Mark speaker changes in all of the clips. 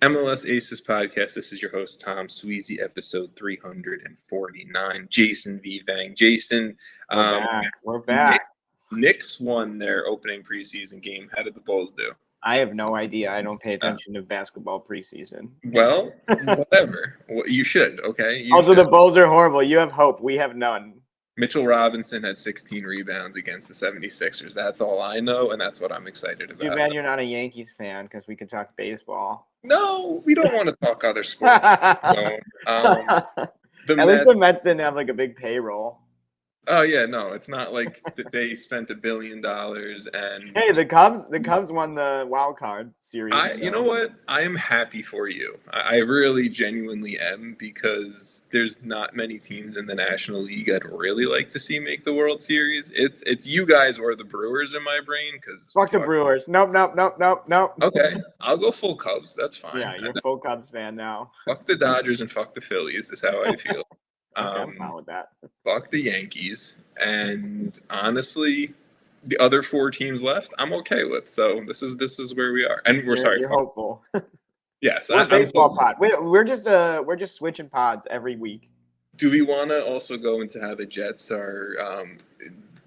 Speaker 1: MLS Aces Podcast. This is your host, Tom Sweezy, episode 349. Jason V. Vang. Jason,
Speaker 2: We're back.
Speaker 1: Knicks won their opening preseason game. How did the Bulls do?
Speaker 2: I have no idea. I don't pay attention to basketball preseason.
Speaker 1: Well, whatever. You should, okay?
Speaker 2: The Bulls are horrible. You have hope. We have none.
Speaker 1: Mitchell Robinson had 16 rebounds against the 76ers. That's all I know, and that's what I'm excited about.
Speaker 2: Too bad you're not a Yankees fan because we can talk baseball.
Speaker 1: No, we don't want to talk other sports. At
Speaker 2: least the Mets didn't have like a big payroll.
Speaker 1: Oh yeah, no, it's not like they spent $1 billion and
Speaker 2: hey, the Cubs won the wild card series.
Speaker 1: You know what? I am happy for you. I really genuinely am, because there's not many teams in the National League I'd really like to see make the World Series. It's you guys or the Brewers in my brain, because
Speaker 2: fuck the Brewers. Nope.
Speaker 1: Okay, I'll go full Cubs. That's fine.
Speaker 2: Yeah, you're a full Cubs fan now.
Speaker 1: Fuck the Dodgers and fuck the Phillies is how I feel.
Speaker 2: I'm fine with that.
Speaker 1: Fuck the Yankees, and honestly, the other 4 teams left, I'm okay with. So this is where we are, and
Speaker 2: You're hopeful.
Speaker 1: Yes,
Speaker 2: we're baseball pod. We're just switching pods every week.
Speaker 1: Do we want to also go into how the Jets are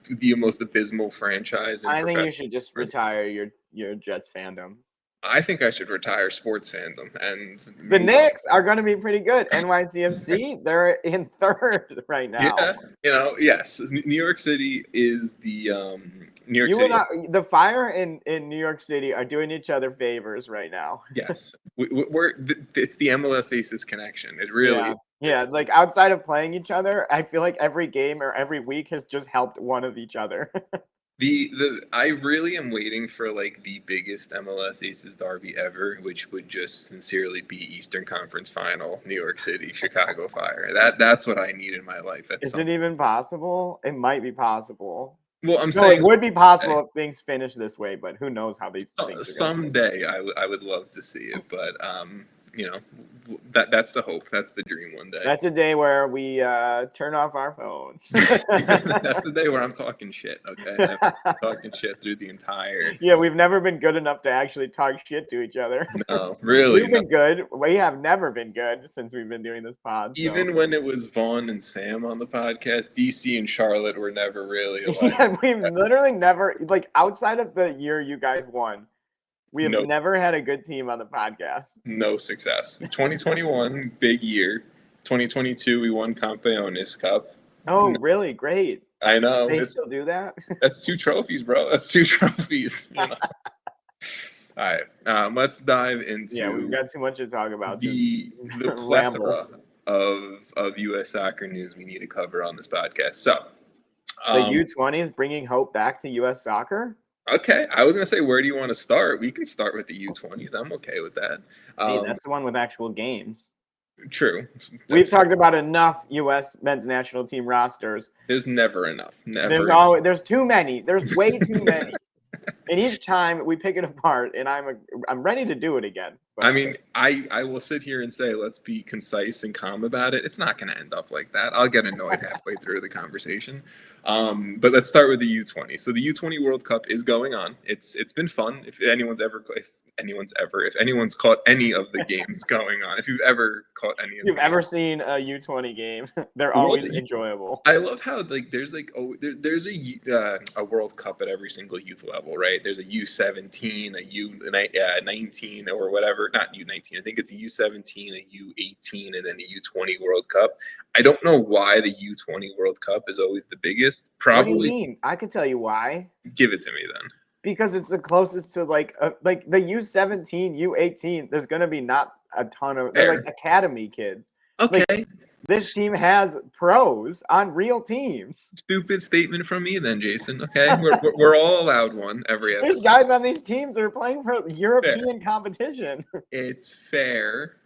Speaker 1: the most abysmal franchise?
Speaker 2: I think you should just retire your Jets fandom.
Speaker 1: I think I should retire sports fandom. And
Speaker 2: the Knicks are going to be pretty good. NYCFC, they're in 3rd right now.
Speaker 1: Yeah, yes. New York City is the New York City.
Speaker 2: The Fire in New York City are doing each other favors right now.
Speaker 1: Yes, it's the MLS Aces connection. It really.
Speaker 2: Yeah, like outside of playing each other, I feel like every game or every week has just helped one of each other.
Speaker 1: I really am waiting for like the biggest MLS Aces derby ever, which would just sincerely be Eastern Conference Final, New York City, Chicago Fire. That's what I need in my life.
Speaker 2: Is it even possible? It might be possible.
Speaker 1: Well, I'm saying
Speaker 2: it would be possible if things finish this way, but who knows how these things are
Speaker 1: someday I would love to see it, but that's the hope. That's the dream one day.
Speaker 2: That's a day where we turn off our phones.
Speaker 1: That's the day where I'm talking shit, okay? I'm talking shit through the entire...
Speaker 2: Yeah, we've never been good enough to actually talk shit to each other.
Speaker 1: No, really.
Speaker 2: We've been good. We have never been good since we've been doing this pod.
Speaker 1: Even when it was Vaughn and Sam on the podcast, DC and Charlotte were never really...
Speaker 2: Yeah, we've literally never... Like, outside of the year you guys won, we have never had a good team on the podcast.
Speaker 1: No success. 2021, big year. 2022, we won Campeones Cup.
Speaker 2: Oh, really? Great.
Speaker 1: I know.
Speaker 2: They still do that?
Speaker 1: That's 2 trophies, bro. That's 2 trophies. All right. Let's dive into...
Speaker 2: Yeah, we've got too much to talk about.
Speaker 1: The plethora of U.S. soccer news we need to cover on this podcast. So,
Speaker 2: the U20 is bringing hope back to U.S. soccer?
Speaker 1: Okay, I was going to say, where do you want to start? We can start with the U20s. I'm okay with that.
Speaker 2: Hey, that's the one with actual games.
Speaker 1: True.
Speaker 2: We've talked about enough U.S. men's national team rosters.
Speaker 1: There's never enough. Never.
Speaker 2: There's too many. There's way too many. And each time we pick it apart, and I'm ready to do it again.
Speaker 1: But, I mean, I will sit here and say, let's be concise and calm about it. It's not going to end up like that. I'll get annoyed halfway through the conversation. But let's start with the U20. So the U20 World Cup is going on. It's been fun. If anyone's caught any of the games going on, if you've ever caught any of them.
Speaker 2: You've ever seen a U20 game, they're always enjoyable.
Speaker 1: I love how there's a World Cup at every single youth level, right? There's a U17, a U19 or whatever, not U19. I think it's a U17, a U18, and then a U20 World Cup. I don't know why the U20 World Cup is always the biggest. Probably.
Speaker 2: What do you mean? I can tell you why.
Speaker 1: Give it to me then.
Speaker 2: Because it's the closest to like the U17, U18. There's gonna be not a ton of they're like academy kids.
Speaker 1: Okay.
Speaker 2: Like, this team has pros on real teams.
Speaker 1: Stupid statement from me then, Jason. Okay, we're all allowed one every episode.
Speaker 2: There's guys on these teams that are playing for European competition.
Speaker 1: It's fair.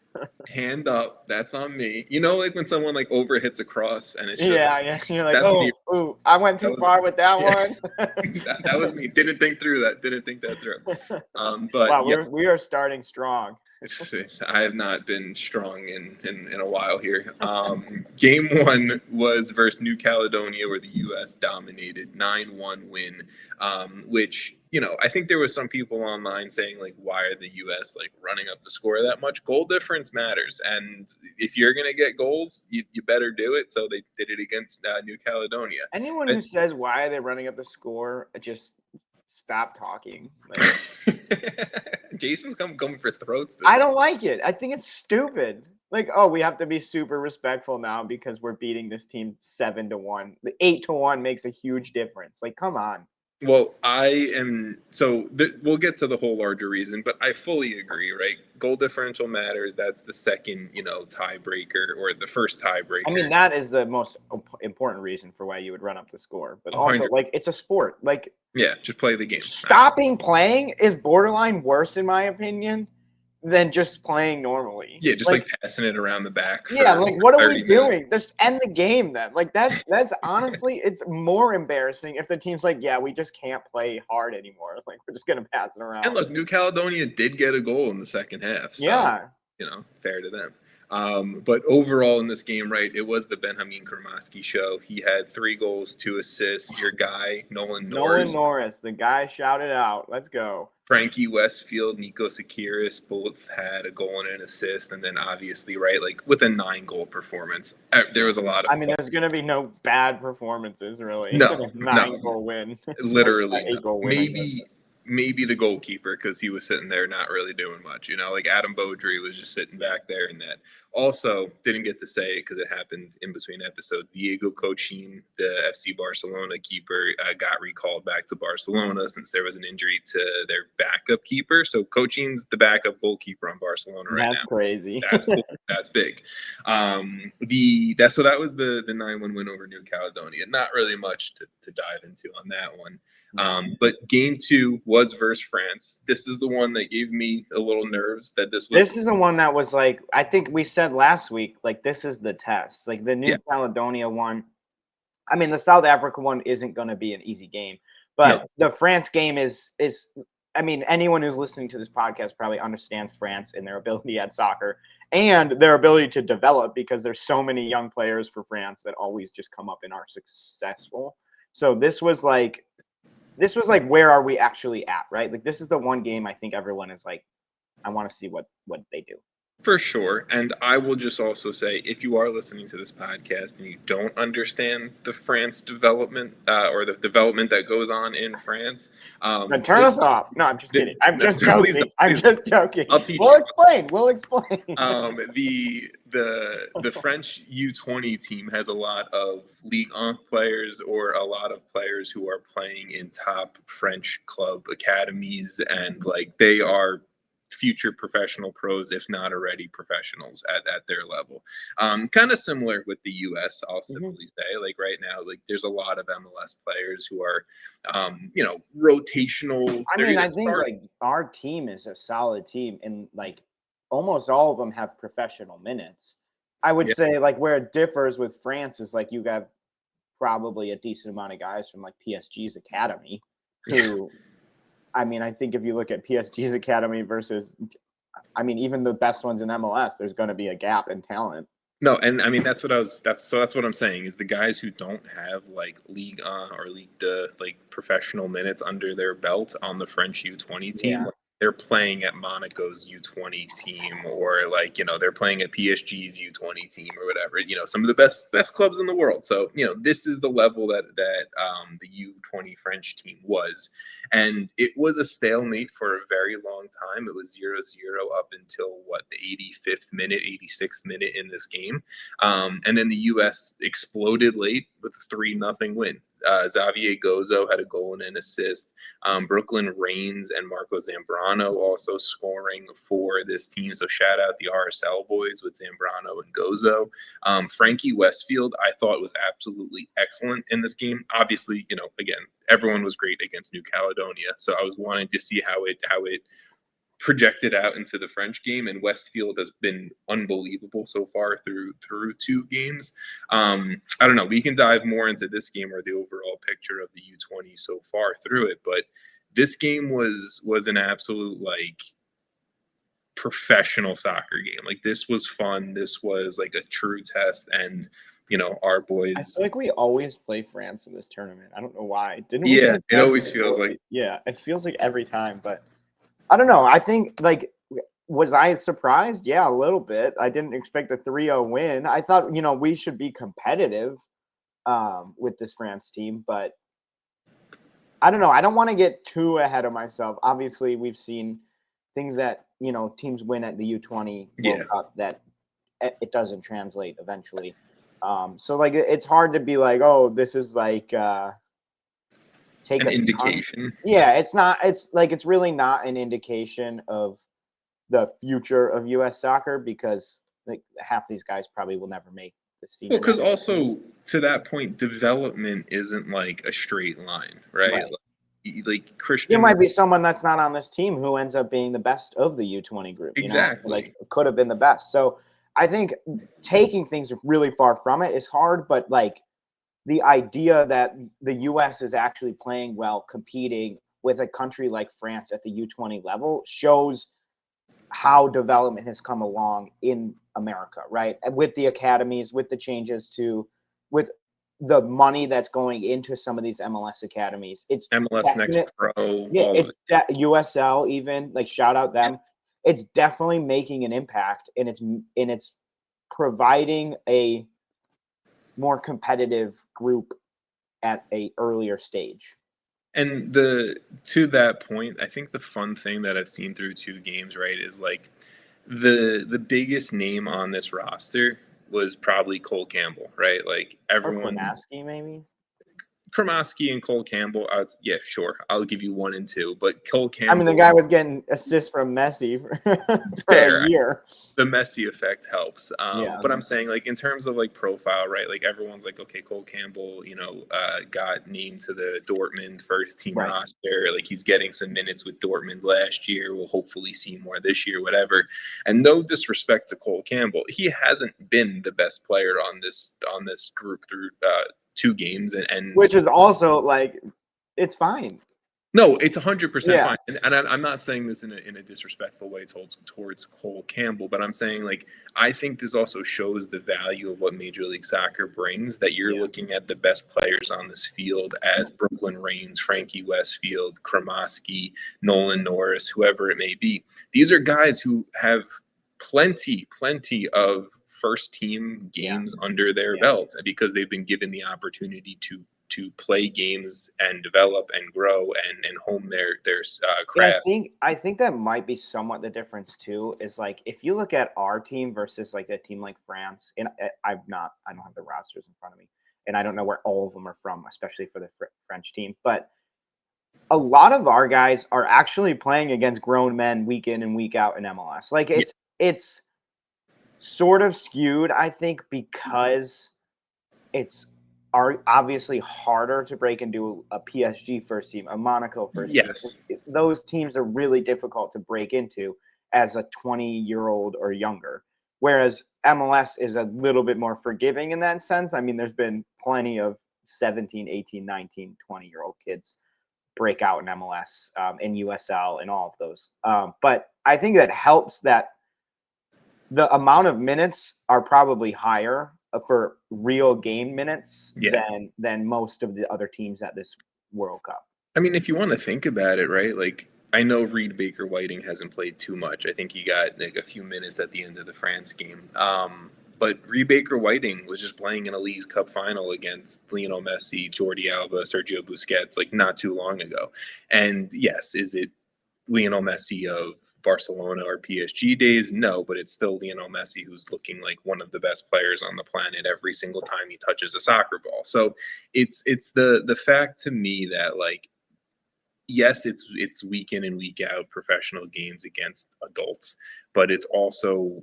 Speaker 1: Hand up. That's on me. You know, like when someone like overhits a cross and it's just
Speaker 2: yeah. You're like, oh, I went too far with that one.
Speaker 1: that was me. Didn't think through that. Didn't think that through. But
Speaker 2: wow, we are starting strong.
Speaker 1: I have not been strong in a while here. Game 1 was versus New Caledonia, where the U.S. dominated 9-1 win, which I think there was some people online saying like, why are the U.S. like running up the score that much? Goal difference matters, and if you're gonna get goals, you better do it. So they did it against New Caledonia.
Speaker 2: Anyone who says why are they running up the score, just stop talking. Like,
Speaker 1: Jason's coming for throats.
Speaker 2: I don't like it. I think it's stupid. Like, oh, we have to be super respectful now because we're beating this team 7-1. The 8-1 makes a huge difference. Like, come on.
Speaker 1: Well, we'll get to the whole larger reason, but I fully agree, right? Goal differential matters. That's the second, tiebreaker or the first tiebreaker.
Speaker 2: I mean, that is the most important reason for why you would run up the score. But also,
Speaker 1: 100.
Speaker 2: like, it's a sport. Like,
Speaker 1: yeah, just play the game.
Speaker 2: Stopping playing is borderline worse, in my opinion, than just playing normally.
Speaker 1: Yeah, just like passing it around the back.
Speaker 2: Yeah, like what are we doing?
Speaker 1: Minutes.
Speaker 2: Just end the game then. Like that's honestly, it's more embarrassing if the team's like, yeah, we just can't play hard anymore. Like we're just gonna pass it around.
Speaker 1: And look, New Caledonia did get a goal in the second half. So,
Speaker 2: yeah,
Speaker 1: fair to them. But overall in this game, right, it was the Benjamin Kramaski show. He had 3 goals, 2 assists. Your guy, Nolan Norris,
Speaker 2: the guy shouted out, let's go.
Speaker 1: Frankie Westfield, Nico Sakiris both had a goal and an assist. And then obviously, right, like with a 9-goal performance, there was a lot of.
Speaker 2: I mean, there's going to be no bad performances, really.
Speaker 1: No.
Speaker 2: 9-goal win.
Speaker 1: Literally.
Speaker 2: 8-goal win.
Speaker 1: Maybe the goalkeeper, because he was sitting there not really doing much, like Adam Beaudry was just sitting back there in net. Also, didn't get to say it because it happened in between episodes. Diego Cochin, the FC Barcelona keeper, got recalled back to Barcelona since there was an injury to their backup keeper. So Cochin's the backup goalkeeper on Barcelona right now.
Speaker 2: That's crazy.
Speaker 1: That's cool. That's big. So that was the 9-1 win over New Caledonia. Not really much to dive into on that one. But game 2 was versus France. This is the one that gave me a little nerves that this
Speaker 2: is the one that was like, I think we said last week, like this is the test. Like the New Caledonia one. I mean, the South Africa one isn't going to be an easy game, but the France game is. I mean, anyone who's listening to this podcast probably understands France and their ability at soccer and their ability to develop because there's so many young players for France that always just come up and are successful. So this was like, where are we actually at, right? Like, this is the one game I think everyone is like, I want to see what they do.
Speaker 1: For sure. And I will just also say, if you are listening to this podcast and you don't understand the France development or the development that goes on in France,
Speaker 2: turn us off. No, I'm just kidding. I'm just joking. I'm just joking.
Speaker 1: I'll teach
Speaker 2: you. We'll explain.
Speaker 1: The French U20 team has a lot of Ligue 1 players or a lot of players who are playing in top French club academies, and like they are future professional pros, if not already professionals at their level. Kind of similar with the US, I'll simply say. Like right now, like there's a lot of MLS players who are, rotational.
Speaker 2: I mean, I think like our team is a solid team, and like almost all of them have professional minutes. I would say like where it differs with France is like you have probably a decent amount of guys from like PSG's academy who. I mean, I think if you look at PSG's academy versus, I mean, even the best ones in MLS, there's going to be a gap in talent.
Speaker 1: No, and I mean that's what I'm saying is the guys who don't have like Ligue 1 or Ligue 2 like professional minutes under their belt on the French U20 team. Like, they're playing at Monaco's U20 team, or like, they're playing at PSG's U20 team or whatever, some of the best clubs in the world. So, this is the level that the U20 French team was. And it was a stalemate for a very long time. It was 0-0 up until the 85th minute, 86th minute in this game. And then the US exploded late with a 3-0 win. Xavier Gozo had a goal and an assist. Brooklyn Reigns and Marco Zambrano also scoring for this team. So shout out the RSL boys with Zambrano and Gozo. Frankie Westfield, I thought was absolutely excellent in this game. Obviously, again, everyone was great against New Caledonia. So I was wanting to see how it projected out into the French game, and Westfield has been unbelievable so far through 2 games. I don't know. We can dive more into this game or the overall picture of the U20 so far through it, but this game was an absolute like professional soccer game. Like this was fun. This was like a true test, and our
Speaker 2: I
Speaker 1: boys.
Speaker 2: feel like we always play France in this tournament. I don't know why. Didn't we get
Speaker 1: Yeah,
Speaker 2: a
Speaker 1: it
Speaker 2: chance
Speaker 1: always feels
Speaker 2: before?
Speaker 1: like.
Speaker 2: Yeah, it feels like every time, but I don't know. I think like was I surprised? Yeah, a little bit. I didn't expect a 3-0 win. I thought, we should be competitive with this France team, but I don't know. I don't want to get too ahead of myself. Obviously, we've seen things that, teams win at the U20 World
Speaker 1: Yeah,
Speaker 2: Cup that it doesn't translate eventually. So like it's hard to be like, oh, this is like take
Speaker 1: an
Speaker 2: a ton.
Speaker 1: indication.
Speaker 2: Yeah, it's not. It's like it's really not an indication of the future of U.S. soccer because like half these guys probably will never make the
Speaker 1: Well,
Speaker 2: senior
Speaker 1: because
Speaker 2: national team.
Speaker 1: also to that point, development isn't like a straight line, right?
Speaker 2: Right.
Speaker 1: Like
Speaker 2: There
Speaker 1: Christian.
Speaker 2: might be someone that's not on this team who ends up being the best of the U20 group, like
Speaker 1: Exactly.
Speaker 2: could have been the best. So I think taking things really far from it is hard, but like the idea that the US is actually playing well, competing with a country like France at the U20 level shows how development has come along in America, right? And with the academies, with the changes with the money that's going into some of these MLS academies, it's
Speaker 1: MLS Next
Speaker 2: definite.
Speaker 1: Pro,
Speaker 2: Yeah,
Speaker 1: all of
Speaker 2: it's
Speaker 1: it.
Speaker 2: USL even like shout out
Speaker 1: Yeah.
Speaker 2: them. It's definitely making an impact, and it's providing a more competitive group at a earlier stage.
Speaker 1: And to that point, I think the fun thing that I've seen through two games, right, is like the biggest name on this roster was probably Cole Campbell, right? Like
Speaker 2: Or
Speaker 1: everyone.
Speaker 2: Klimaski, maybe.
Speaker 1: Kromoski and Cole Campbell, yeah, sure, I'll give you 1 and 2, but Cole
Speaker 2: I mean, the
Speaker 1: Campbell,
Speaker 2: guy was getting assists from Messi for a
Speaker 1: fair.
Speaker 2: year.
Speaker 1: The Messi effect helps.
Speaker 2: Yeah,
Speaker 1: But I'm saying, like, in terms of like profile, right? Like everyone's like, okay, Cole Campbell, got named to the Dortmund first team
Speaker 2: right.
Speaker 1: roster. Like he's getting some minutes with Dortmund last year. We'll hopefully see more this year, whatever. And no disrespect to Cole Campbell, he hasn't been the best player on this group through two games, and
Speaker 2: Which is also like, it's fine.
Speaker 1: no, it's 100%
Speaker 2: Yeah,
Speaker 1: fine, and I'm not saying this in a disrespectful way towards Cole Campbell, but I'm saying like I think this also shows the value of what Major League Soccer brings. That you're
Speaker 2: yeah.
Speaker 1: looking at the best players on this field as Brooklyn Reigns, Frankie Westfield, Kromoski, Nolan Norris, whoever it may be. These are guys who have plenty of first team
Speaker 2: Yeah,
Speaker 1: games under their
Speaker 2: yeah.
Speaker 1: belt because they've been given the opportunity to play games and develop and grow and hone their
Speaker 2: And I
Speaker 1: craft.
Speaker 2: think I think that might be somewhat the difference too. Is like if you look at our team versus like a team like France, and I don't have the rosters in front of me, and I don't know where all of them are from, especially for the French team. But a lot of our guys are actually playing against grown men week in and week out in MLS. Like
Speaker 1: Yeah,
Speaker 2: it's sort of skewed, I think, because it's are obviously harder to break into a PSG first team, a Monaco first team.
Speaker 1: yes.
Speaker 2: Those teams are really difficult to break into as a 20-year-old or younger. Whereas MLS is a little bit more forgiving in that sense. I mean, there's been plenty of 17, 18, 19, 20-year-old kids break out in MLS, in USL, and all of those. But I think that helps that the amount of minutes are probably higher for real game minutes
Speaker 1: Yeah.
Speaker 2: than most of the other teams at this World Cup.
Speaker 1: I mean, if you want to think about it, right? Like I know Reed Baker Whiting hasn't played too much. I think he got like a few minutes at the end of the France game. But Reed Baker Whiting was just playing in a Leagues Cup final against Lionel Messi, Jordi Alba, Sergio Busquets, like not too long ago. And yes, is it Lionel Messi of Barcelona or PSG days? No, but it's still Lionel Messi who's looking like one of the best players on the planet every single time he touches a soccer ball. So it's the fact to me that like yes, it's week in and week out professional games against adults, but it's also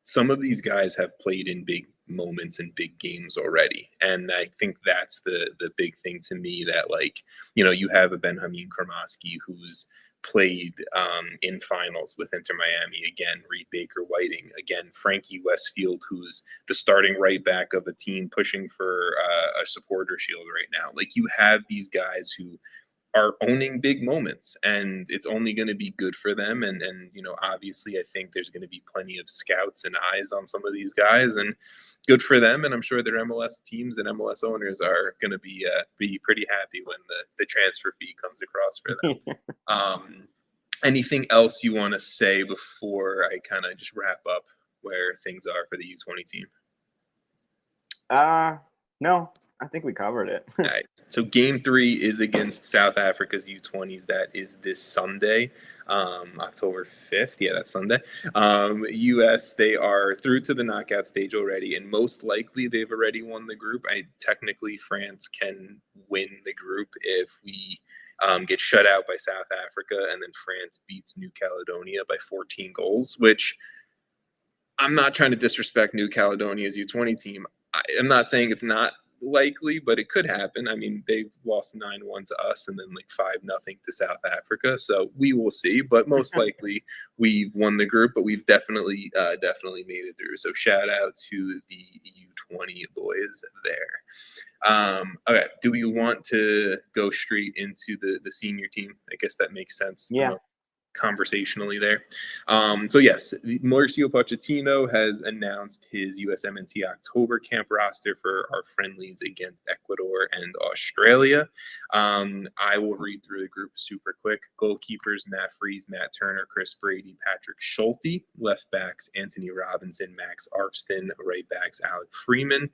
Speaker 1: some of these guys have played in big moments and big games already, and I think that's the big thing to me that like you have a Benjamin Kromoski who's played in finals with Inter Miami again, Reed Baker Whiting again, Frankie Westfield who's the starting right back of a team pushing for a supporter shield right now. Like you have these guys who are owning big moments, and it's only going to be good for them. And obviously, I think there's going to be plenty of scouts and eyes on some of these guys, and good for them. And I'm sure their MLS teams and MLS owners are going to be pretty happy when the transfer fee comes across for them. Anything else you want to say before I kind of just wrap up where things are for the U20 team?
Speaker 2: No, I think we covered it.
Speaker 1: All right. So game 3 is against South Africa's U20s. That is this Sunday, October 5th. Yeah, that's Sunday. US, they are through to the knockout stage already, and most likely they've already won the group. Technically, France can win the group if we get shut out by South Africa, and then France beats New Caledonia by 14 goals, which I'm not trying to disrespect New Caledonia's U20 team. I'm not saying it's not likely, but it could happen. I mean, they've lost 9-1 to us and then like 5-0 to South Africa. So we will see, but most likely we've won the group, but we've definitely made it through. So shout out to the U20 boys there. Okay. Do we want to go straight into the senior team? I guess that makes sense.
Speaker 2: Yeah.
Speaker 1: Conversationally there. So yes, Mauricio Pochettino has announced his USMNT October camp roster for our friendlies against Ecuador and Australia. I will read through the group super quick. Goalkeepers: Matt Freese, Matt Turner, Chris Brady, Patrick Schulte. Left backs: Anthony Robinson, Max Arpston. Right backs: Alec Freeman.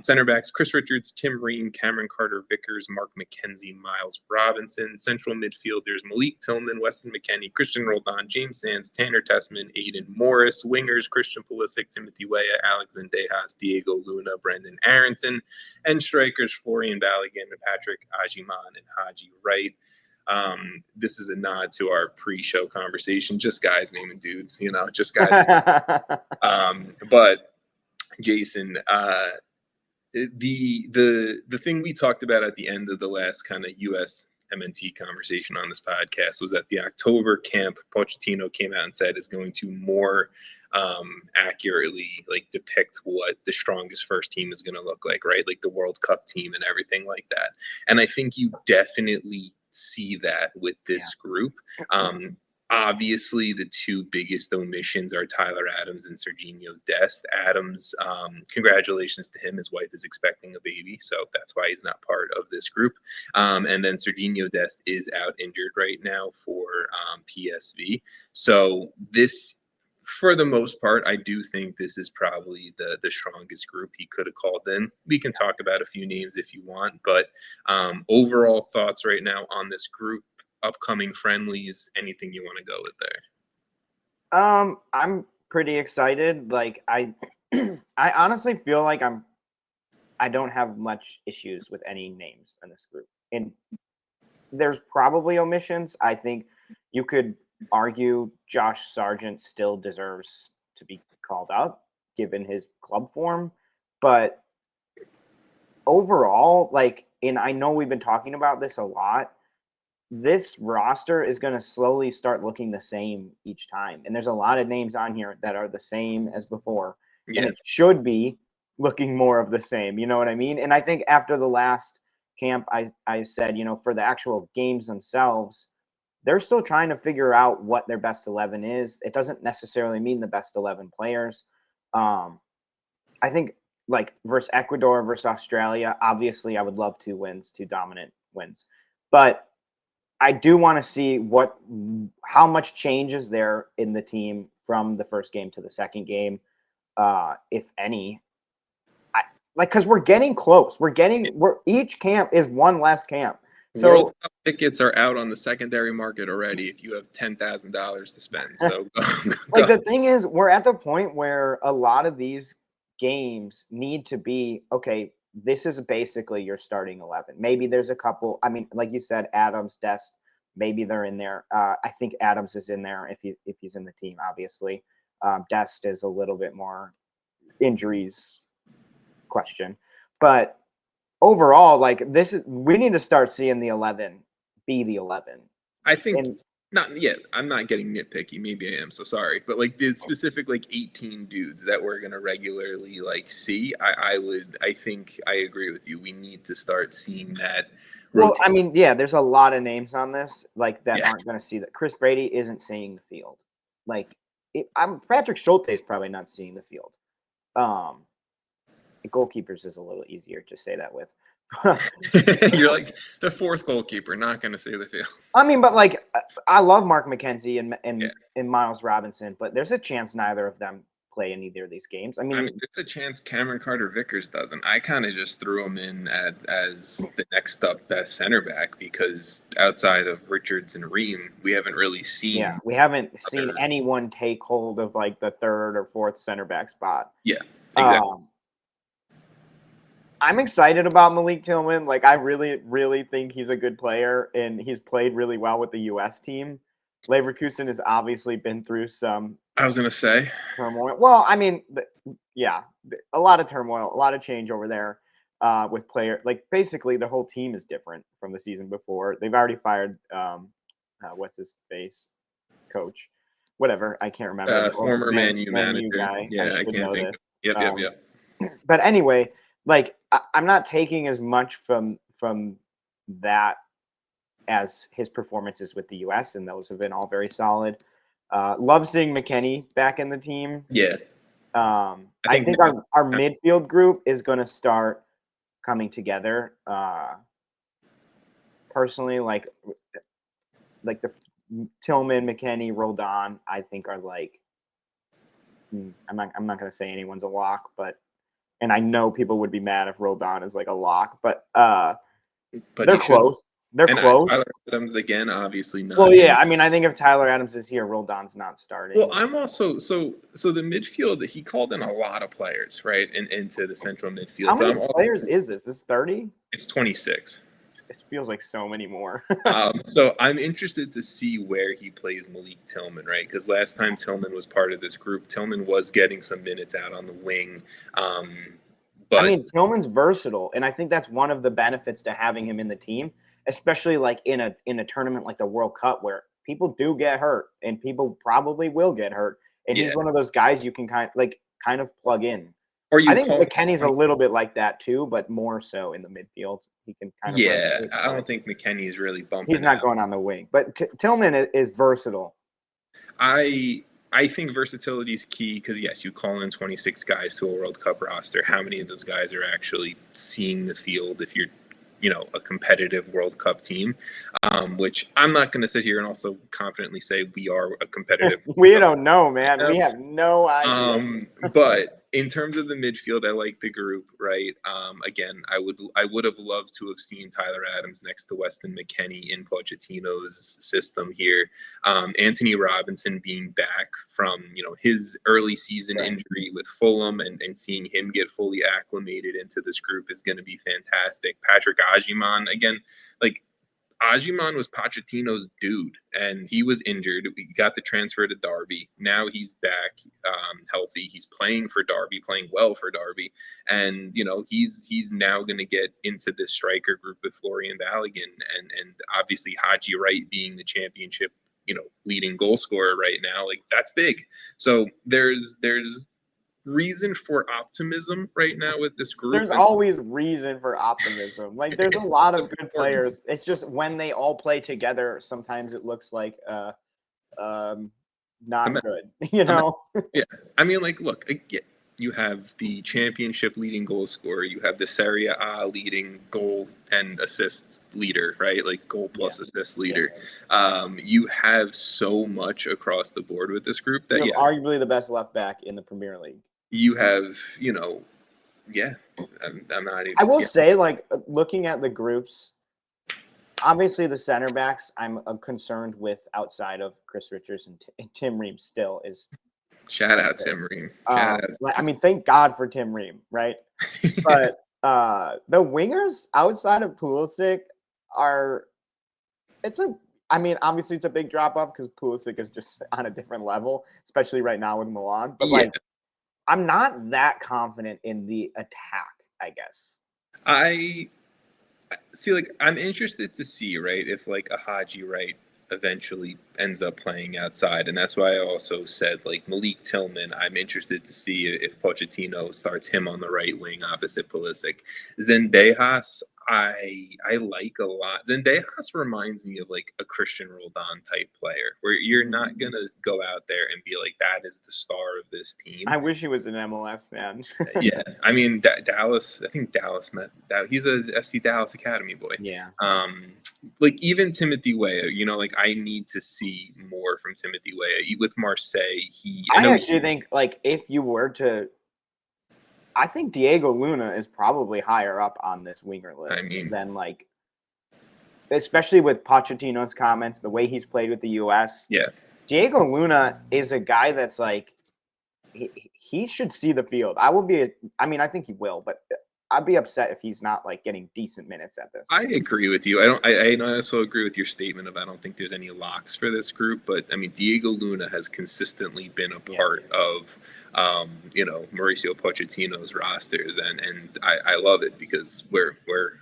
Speaker 1: Center backs: Chris Richards, Tim Ream, Cameron Carter-Vickers, Mark McKenzie, Miles Robinson. Central midfielders: Malik Tillman, Weston McKennie, Christian Roldan, James Sands, Tanner Tessman, Aiden Morris. Wingers: Christian Pulisic, Timothy Weah, Alex Zendejas, Diego Luna, Brendan Aronson. And strikers: Florian Balogun, Patrick Ajiman, and Haji Wright. This is a nod to our pre-show conversation. Just guys naming dudes, just guys. But Jason, the thing we talked about at the end of the last kind of USMNT conversation on this podcast was that the October camp, Pochettino came out and said, is going to more accurately like depict what the strongest first team is going to look like, right? Like the World Cup team and everything like that. And I think you definitely see that with this group. Obviously, the two biggest omissions are Tyler Adams and Serginho Dest. Adams, congratulations to him. His wife is expecting a baby, so that's why he's not part of this group. And then Serginho Dest is out injured right now for PSV. So this, for the most part, I do think this is probably the strongest group he could have called in. We can talk about a few names if you want, but overall thoughts right now on this group, upcoming friendlies, anything you want to go with there?
Speaker 2: I'm pretty excited. Like I honestly feel like I don't have much issues with any names in this group. And there's probably omissions. I think you could argue Josh Sargent still deserves to be called up given his club form, but overall, and I know we've been talking about this a lot, this roster is going to slowly start looking the same each time. And there's a lot of names on here that are the same as before. Yeah. And it should be looking more of the same. You know what I mean? And I think after the last camp, I said, for the actual games themselves, they're still trying to figure out what their best 11 is. It doesn't necessarily mean the best 11 players. I think versus Ecuador, versus Australia, obviously I would love 2 dominant wins. But I do want to see how much change is there in the team from the first game to the second game, if any. Because we're getting close. Each camp is one less camp. So
Speaker 1: World Cup tickets are out on the secondary market already if you have $10,000 to spend. So
Speaker 2: the thing is, we're at the point where a lot of these games need to be, okay, this is basically your starting 11. Maybe there's a couple. I mean, like you said, Adams, Dest, maybe they're in there. I think Adams is in there if he's in the team, obviously. Dest is a little bit more injuries question. But overall, we need to start seeing the 11 be the 11.
Speaker 1: I think not yet. I'm not getting nitpicky. Maybe I am. So sorry. But the specific 18 dudes that we're going to regularly see, I think I agree with you. We need to start seeing that
Speaker 2: Well,
Speaker 1: rotate.
Speaker 2: I mean, yeah, there's a lot of names on this that
Speaker 1: Yeah.
Speaker 2: aren't going to see that. Chris Brady isn't seeing the field. Patrick Schulte is probably not seeing the field. Goalkeepers is a little easier to say that with.
Speaker 1: You're like the fourth goalkeeper, not going to see the field.
Speaker 2: I mean, but I love Mark McKenzie
Speaker 1: Yeah.
Speaker 2: and Miles Robinson, but there's a chance neither of them play in either of these games. I mean,
Speaker 1: there's a chance Cameron Carter-Vickers doesn't. I kind of just threw him in as the next up best center back because outside of Richards and Ream, we haven't really seen.
Speaker 2: Yeah, we haven't seen anyone take hold of the third or fourth center back spot.
Speaker 1: Yeah, exactly.
Speaker 2: I'm excited about Malik Tillman. I really, really think he's a good player, and he's played really well with the U.S. team. Leverkusen has obviously been through some.
Speaker 1: I was going to say
Speaker 2: turmoil. Well, I mean, a lot of turmoil, a lot of change over there with player. Basically, the whole team is different from the season before. They've already fired what's his face, coach, whatever. I can't remember.
Speaker 1: Former Man U manager.
Speaker 2: Guy.
Speaker 1: Yeah, I can't think. Yep.
Speaker 2: But anyway, I'm not taking as much from that as his performances with the U.S., and those have been all very solid. Love seeing McKennie back in the team.
Speaker 1: Yeah.
Speaker 2: I think our midfield group is going to start coming together. Personally, the Tillman, McKennie, Roldan, I think are I'm not going to say anyone's a lock, and I know people would be mad if Roldan is a lock, but they're close. They're close.
Speaker 1: Tyler Adams again, obviously not.
Speaker 2: Well, yeah, I mean, I think if Tyler Adams is here, Roldan's not starting.
Speaker 1: Well, I'm also so the midfield. He called in a lot of players, right, into the central midfield.
Speaker 2: How many players is this? Is 30?
Speaker 1: It's 26.
Speaker 2: It feels like so many more.
Speaker 1: So I'm interested to see where he plays Malik Tillman, right? Because last time Tillman was part of this group, Tillman was getting some minutes out on the wing. But
Speaker 2: I mean, Tillman's versatile, and I think that's one of the benefits to having him in the team, especially in a tournament like the World Cup where people do get hurt and people probably will get hurt, and he's one of those guys you can kind of plug in. I think McKennie's a little bit like that too, but more so in the midfield. He can kind of.
Speaker 1: Yeah, I don't think McKennie's really bumping.
Speaker 2: He's not going on the wing, but Tillman is versatile.
Speaker 1: I think versatility is key because, yes, you call in 26 guys to a World Cup roster. How many of those guys are actually seeing the field if you're, a competitive World Cup team? Which I'm not going to sit here and also confidently say we are a competitive.
Speaker 2: We don't know, man. We have no idea.
Speaker 1: But in terms of the midfield, I like the group, right? Again, I would have loved to have seen Tyler Adams next to Weston McKennie in Pochettino's system here. Anthony Robinson being back from his early season injury with Fulham and seeing him get fully acclimated into this group is going to be fantastic. Patrick Agyemang, again, Agyemang was Pochettino's dude, and he was injured. We got the transfer to Derby. Now he's back healthy. He's playing for Derby, playing well for Derby. And, he's now going to get into this striker group with Florian Balogun and obviously Haji Wright being the championship, leading goal scorer right now. That's big. So there's reason for optimism right now with this group.
Speaker 2: There's always reason for optimism. There's a lot of good players. It's just when they all play together, sometimes it looks like not good.
Speaker 1: Yeah. I mean, look, you have the championship leading goal scorer. You have the Serie A leading goal and assist leader, right? Goal plus assist leader. You have so much across the board with this group that
Speaker 2: arguably the best left back in the Premier League.
Speaker 1: You have, I'm not even.
Speaker 2: I will say, looking at the groups, obviously the center backs I'm concerned with outside of Chris Richards and Tim Ream still is.
Speaker 1: Shout out Tim Ream.
Speaker 2: I mean, thank God for Tim Ream, right? But the wingers outside of Pulisic obviously it's a big drop off because Pulisic is just on a different level, especially right now with Milan. But I'm not that confident in the attack, I guess.
Speaker 1: I see, I'm interested to see, right, if a Haji Wright eventually ends up playing outside. And that's why I also said, Malik Tillman, I'm interested to see if Pochettino starts him on the right wing opposite Pulisic. Zendejas, I like a lot. Zendejas reminds me of like a Christian Roldan type player, where you're not gonna go out there and be like, that is the star of this team.
Speaker 2: I wish he was an MLS fan.
Speaker 1: Yeah, I mean Dallas. I think Dallas met that. He's a FC Dallas Academy boy.
Speaker 2: Yeah.
Speaker 1: Like even Timothy Weah, like I need to see more from Timothy Weah with Marseille.
Speaker 2: I actually think like if you were to. I think Diego Luna is probably higher up on this winger list than like, especially with Pochettino's comments, the way he's played with the U.S.
Speaker 1: Yeah,
Speaker 2: Diego Luna is a guy that's like, he should see the field. I think he will, but I'd be upset if he's not like getting decent minutes at this.
Speaker 1: I agree with you. I also agree with your statement of I don't think there's any locks for this group, but I mean Diego Luna has consistently been a part of Mauricio Pochettino's rosters, and I love it because we're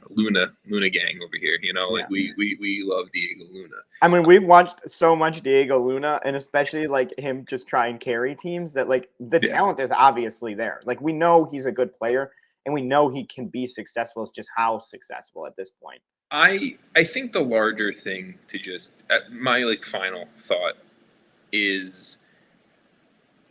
Speaker 1: Luna gang over here. Like we love Diego Luna.
Speaker 2: I mean, we've watched so much Diego Luna, and especially like him just try and carry teams that like the talent is obviously there. Like we know he's a good player. And we know he can be successful. It's just how successful at this point.
Speaker 1: I think the larger thing to just my like final thought is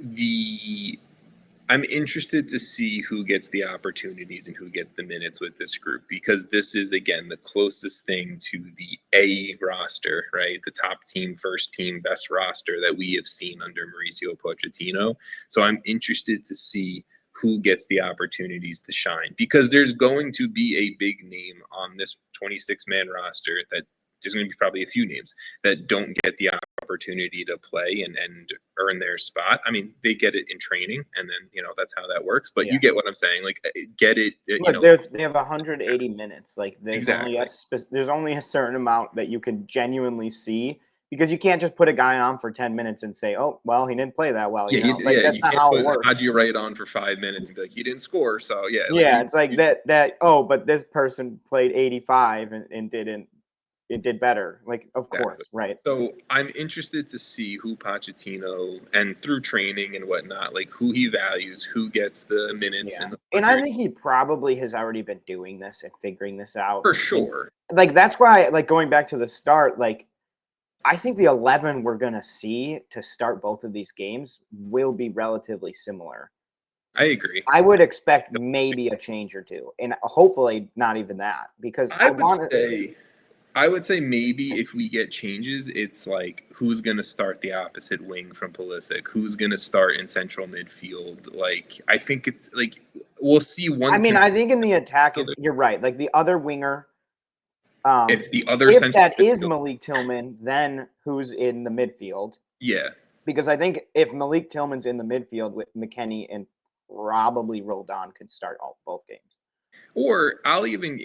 Speaker 1: I'm interested to see who gets the opportunities and who gets the minutes with this group, because this is again the closest thing to the A roster, right? The top team, first team, best roster that we have seen under Mauricio Pochettino. So I'm interested to see who gets the opportunities to shine, because there's going to be a big name on this 26-man roster that there's going to be probably a few names that don't get the opportunity to play and earn their spot. I mean, they get it in training, and then, that's how that works. But you get what I'm saying. Like, get it.
Speaker 2: Look, they have 180 minutes. Like, there's only a certain amount that you can genuinely see. Because you can't just put a guy on for 10 minutes and say, "Oh, well, he didn't play that well." That's not how it works.
Speaker 1: How'd you write on for 5 minutes and be like, "He didn't score"? So
Speaker 2: it's like that. Oh, but this person played 85 and did better. Like, of course, right?
Speaker 1: So I'm interested to see who Pochettino, and through training and whatnot, like who he values, who gets the minutes.
Speaker 2: And I think he probably has already been doing this and figuring this out
Speaker 1: for sure.
Speaker 2: Like that's why, like going back to the start, like. I think the 11 we're going to see to start both of these games will be relatively similar.
Speaker 1: I agree.
Speaker 2: I would expect maybe a change or two, and hopefully not even that, because I
Speaker 1: would say maybe if we get changes, it's like who's going to start the opposite wing from Pulisic, who's going to start in central midfield. Like I think it's like we'll see one.
Speaker 2: I mean, I think in the attack, you're right. Like the other winger.
Speaker 1: It's the other.
Speaker 2: If that is Malik Tillman, then who's in the midfield?
Speaker 1: Yeah.
Speaker 2: Because I think if Malik Tillman's in the midfield with McKennie and probably Roldan could start both games.
Speaker 1: Or I'll even,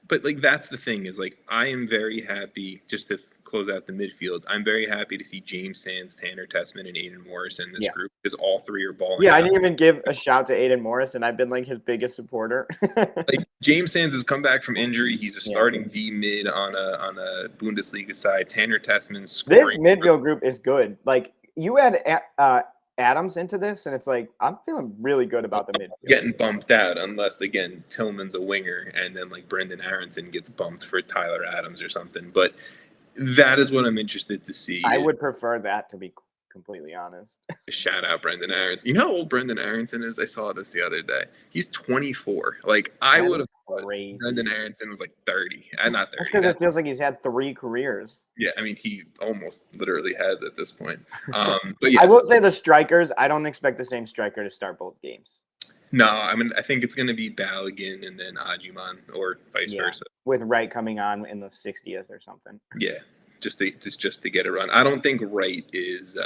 Speaker 1: but like that's the thing is like I am very happy just to close out the midfield. I'm very happy to see James Sands, Tanner Tessman, and Aiden Morris in this group, because all three are balling.
Speaker 2: Yeah, I didn't even give a shout to Aiden Morris, and I've been like his biggest supporter.
Speaker 1: Like James Sands has come back from injury. He's a starting D mid on a Bundesliga side. Tanner Tessman's scoring.
Speaker 2: This midfield group is good. Like you had Adams into this, and it's like I'm feeling really good about the midfield.
Speaker 1: Getting bumped out, unless again Tillman's a winger, and then like Brendan Aronson gets bumped for Tyler Adams or something. But that is what I'm interested to see.
Speaker 2: I would prefer that, to be completely honest.
Speaker 1: Shout out Brendan Aronson. You know how old Brendan Aronson is? I saw this the other day. He's 24. Like I would have thought Brendan Aronson was like 30. Not 30.
Speaker 2: That's because it feels like he's had 3 careers.
Speaker 1: Yeah, I mean he almost literally has at this point. But yes.
Speaker 2: I will say the strikers. I don't expect the same striker to start both games.
Speaker 1: No, I mean I think it's going to be Balogun and then Ajiman, or vice versa.
Speaker 2: With Wright coming on in the 60th or something.
Speaker 1: Yeah, just to get a run. I don't think Wright is.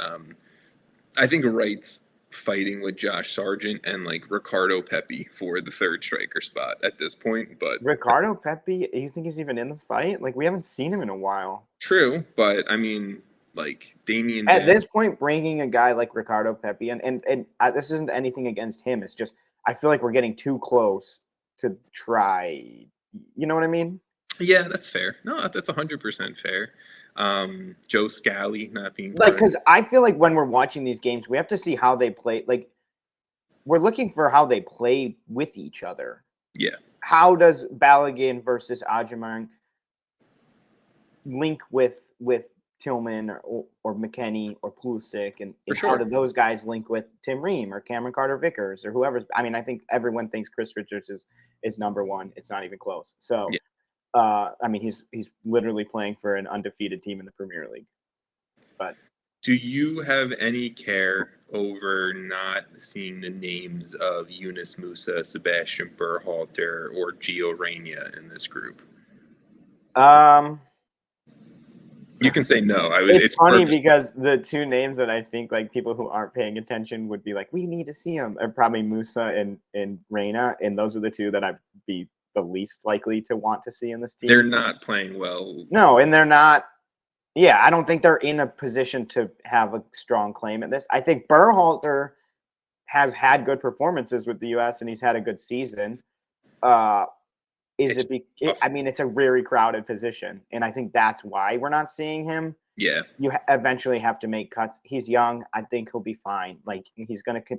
Speaker 1: I think Wright's fighting with Josh Sargent and like Ricardo Pepi for the third striker spot at this point. But
Speaker 2: Ricardo Pepi, you think he's even in the fight? Like we haven't seen him in a while.
Speaker 1: True, but I mean. Like Damian
Speaker 2: at this point, bringing a guy like Ricardo Pepi and this isn't anything against him. It's just I feel like we're getting too close to try. You know what I mean?
Speaker 1: Yeah, that's fair. No, that's 100% fair. Joe Scally not being
Speaker 2: like, because I feel like when we're watching these games, we have to see how they play. Like we're looking for how they play with each other.
Speaker 1: Yeah.
Speaker 2: how does Balogun versus Ajimang link with Tillman or McKennie or Pulisic, and how do those guys link with Tim Ream or Cameron Carter-Vickers or whoever's? I mean, I think everyone thinks Chris Richards is number one. It's not even close. So, I mean, he's literally playing for an undefeated team in the Premier League. But
Speaker 1: do you have any care over not seeing the names of Yunus Musa, Sebastian Berhalter, or Gio Reyna in this group? You can say no.
Speaker 2: It's funny because the two names that I think like people who aren't paying attention would be like, we need to see them, are probably Musa and Reyna, and those are the two that I'd be the least likely to want to see in this team.
Speaker 1: They're not playing well.
Speaker 2: No, and they're not. Yeah, I don't think they're in a position to have a strong claim at this. I think Berhalter has had good performances with the U.S. and he's had a good season. I mean, it's a very crowded position, and I think that's why we're not seeing him.
Speaker 1: Yeah.
Speaker 2: You eventually have to make cuts. He's young. I think he'll be fine. Like, he's going to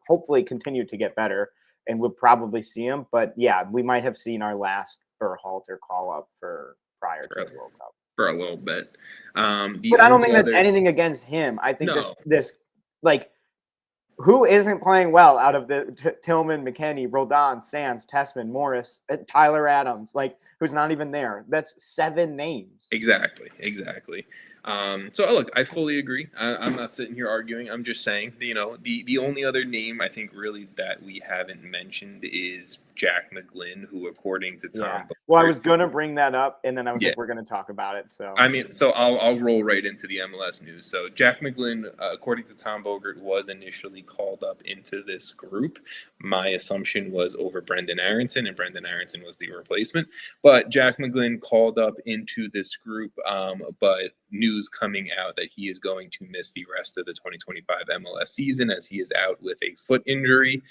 Speaker 2: hopefully continue to get better, and we'll probably see him. But, yeah, we might have seen our last Berhalter call-up prior to the World Cup.
Speaker 1: For a little bit.
Speaker 2: But I don't think that's anything against him. I think this like, who isn't playing well out of the Tillman, McKennie, Roldan, Sands, Tessman, Morris, Tyler Adams, like, who's not even there? That's 7 names.
Speaker 1: Exactly. So look, I fully agree. I'm not sitting here arguing. I'm just saying, the only other name I think really that we haven't mentioned is Jack McGlynn, who according to Tom.
Speaker 2: Yeah. Well, I was gonna bring that up, and then I was like, we're gonna talk about it. So
Speaker 1: I mean, so I'll roll right into the MLS news. So Jack McGlynn, according to Tom Bogert, was initially called up into this group. My assumption was over Brendan Aronson, and Brendan Aronson was the replacement. But Jack McGlynn called up into this group, but news coming out that he is going to miss the rest of the 2025 MLS season as he is out with a foot injury.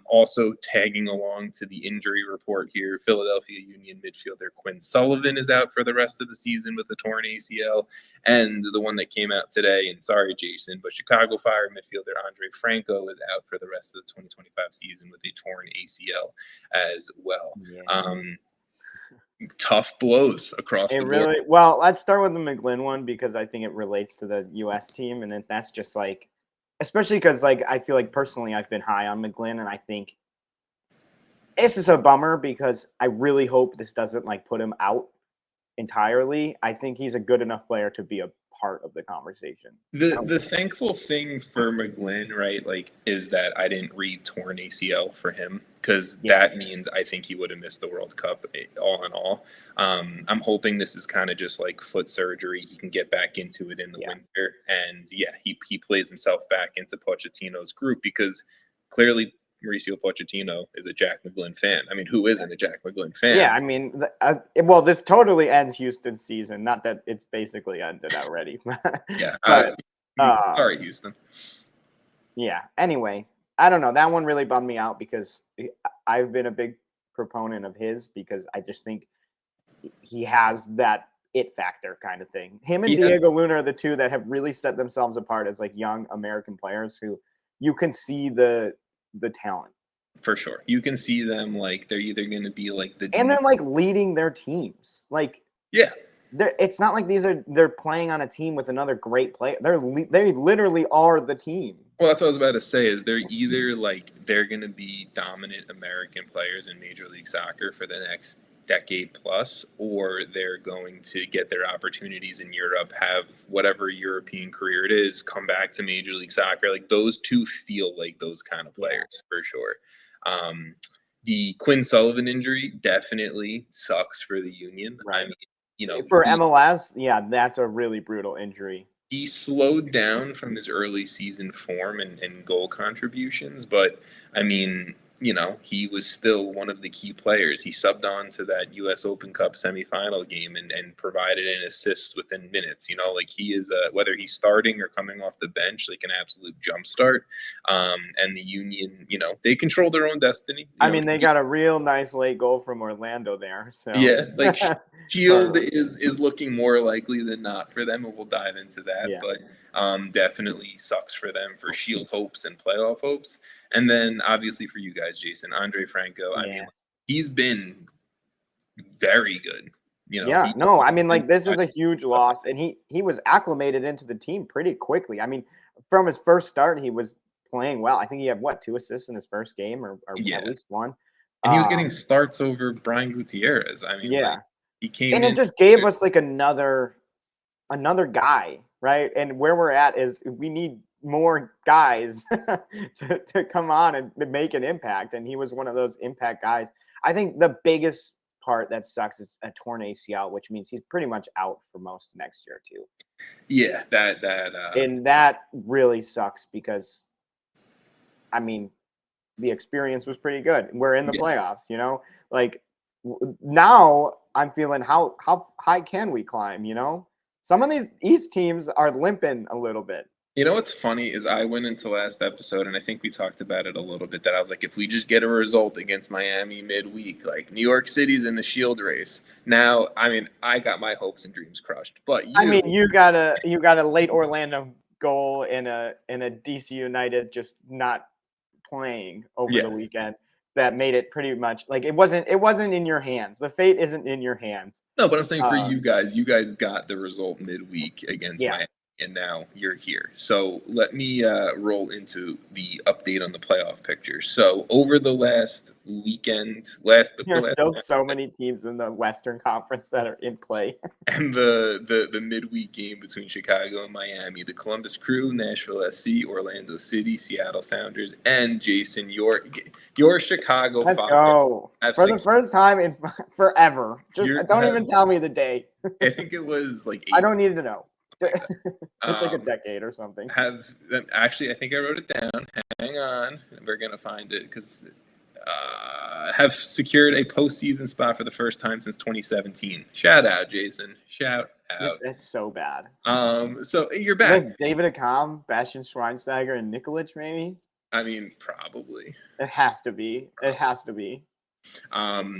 Speaker 1: Also tagging along to the injury report here, Philadelphia Union midfielder Quinn Sullivan is out for the rest of the season with a torn ACL. And the one that came out today, and sorry, Jason, but Chicago Fire midfielder Andre Franco is out for the rest of the 2025 season with a torn ACL as well. Yeah. Tough blows across the board.
Speaker 2: Well, let's start with the McGlynn one because I think it relates to the U.S. team, and that's just like, especially because like I feel like personally I've been high on McGlynn, and I think this is a bummer because I really hope this doesn't like put him out entirely. I think he's a good enough player to be a part of the conversation.
Speaker 1: The thankful thing for McGlynn, right, like, is that I didn't read torn ACL for him because that means I think he would have missed the World Cup all in all. I'm hoping this is kind of just like foot surgery. He can get back into it in the winter, and he plays himself back into Pochettino's group because clearly Mauricio Pochettino is a Jack McGlynn fan. I mean, who isn't a Jack McGlynn fan?
Speaker 2: Yeah, I mean, well, this totally ends Houston's season. Not that it's basically ended already.
Speaker 1: Yeah.
Speaker 2: But,
Speaker 1: sorry, Houston.
Speaker 2: Yeah. Anyway, I don't know. That one really bummed me out because I've been a big proponent of his because I just think he has that it factor kind of thing. Him and Diego Luna are the two that have really set themselves apart as like young American players who you can see the talent.
Speaker 1: For sure. You can see them like they're either going to be like
Speaker 2: and they're like leading their teams. Like,
Speaker 1: yeah,
Speaker 2: it's not like they're playing on a team with another great player. They literally are the team.
Speaker 1: Well, that's what I was about to say is they're either like they're going to be dominant American players in Major League Soccer for the next decade plus, or they're going to get their opportunities in Europe, have whatever European career it is, come back to Major League Soccer. Like, those two feel like those kind of players for sure. The Quinn Sullivan injury definitely sucks for the Union. Right. I mean,
Speaker 2: for MLS, that's a really brutal injury.
Speaker 1: He slowed down from his early season form and goal contributions, but I mean, he was still one of the key players. He subbed on to that U.S. Open Cup semifinal game and provided an assist within minutes. Like, he is, whether he's starting or coming off the bench, like an absolute jump start. And the Union, they control their own destiny.
Speaker 2: I mean, they got a real nice late goal from Orlando there. So
Speaker 1: yeah, like Shield is looking more likely than not for them, and we'll dive into that. Yeah. But definitely sucks for them for Shield hopes and playoff hopes. And then obviously for you guys, Jason, Andre Franco. I mean, he's been very good.
Speaker 2: Yeah, no, I mean, like, this is a huge loss, and he was acclimated into the team pretty quickly. I mean, from his first start, he was playing well. I think he had, 2 assists in his first game or
Speaker 1: Yeah,
Speaker 2: at least 1.
Speaker 1: and he was getting starts over Brian Gutierrez. I mean, like,
Speaker 2: Yeah,
Speaker 1: he came
Speaker 2: and it
Speaker 1: in.
Speaker 2: just gave us, like, another guy, right? And where we're at is we need more guys to come on and make an impact, and he was one of those impact guys. I think the biggest part that sucks is a torn ACL, which means he's pretty much out for most of next year too.
Speaker 1: Yeah, that
Speaker 2: And that really sucks because, I mean, the experience was pretty good. We're in the
Speaker 1: yeah.
Speaker 2: playoffs, like now I'm feeling how high can we climb, Some of these East teams are limping a little bit.
Speaker 1: You know what's funny is I went into last episode, and I think we talked about it a little bit, that I was like, if we just get a result against Miami midweek, like New York City's in the Shield race. Now, I mean, I got my hopes and dreams crushed. But
Speaker 2: you got a late Orlando goal in a DC United just not playing over the weekend that made it pretty much like it wasn't in your hands. The fate isn't in your hands.
Speaker 1: No, but I'm saying for you guys got the result midweek against Miami, and now you're here. So let me roll into the update on the playoff picture. So over the last weekend,
Speaker 2: there's still so many teams in the Western Conference that are in play.
Speaker 1: And the midweek game between Chicago and Miami, the Columbus Crew, Nashville SC, Orlando City, Seattle Sounders, and Jason, your Chicago.
Speaker 2: Let's go for the first time in forever. Just don't even tell me the day.
Speaker 1: I think it was like 8.
Speaker 2: I don't need to know. It's like a decade or something.
Speaker 1: Actually, I think I wrote it down. Hang on, we're gonna find it because have secured a postseason spot for the first time since 2017. Shout out, Jason. Shout out.
Speaker 2: That's so bad.
Speaker 1: So you're back.
Speaker 2: David Accam, Bastian Schweinsteiger, and Nikolic, maybe.
Speaker 1: I mean, probably.
Speaker 2: It has to be.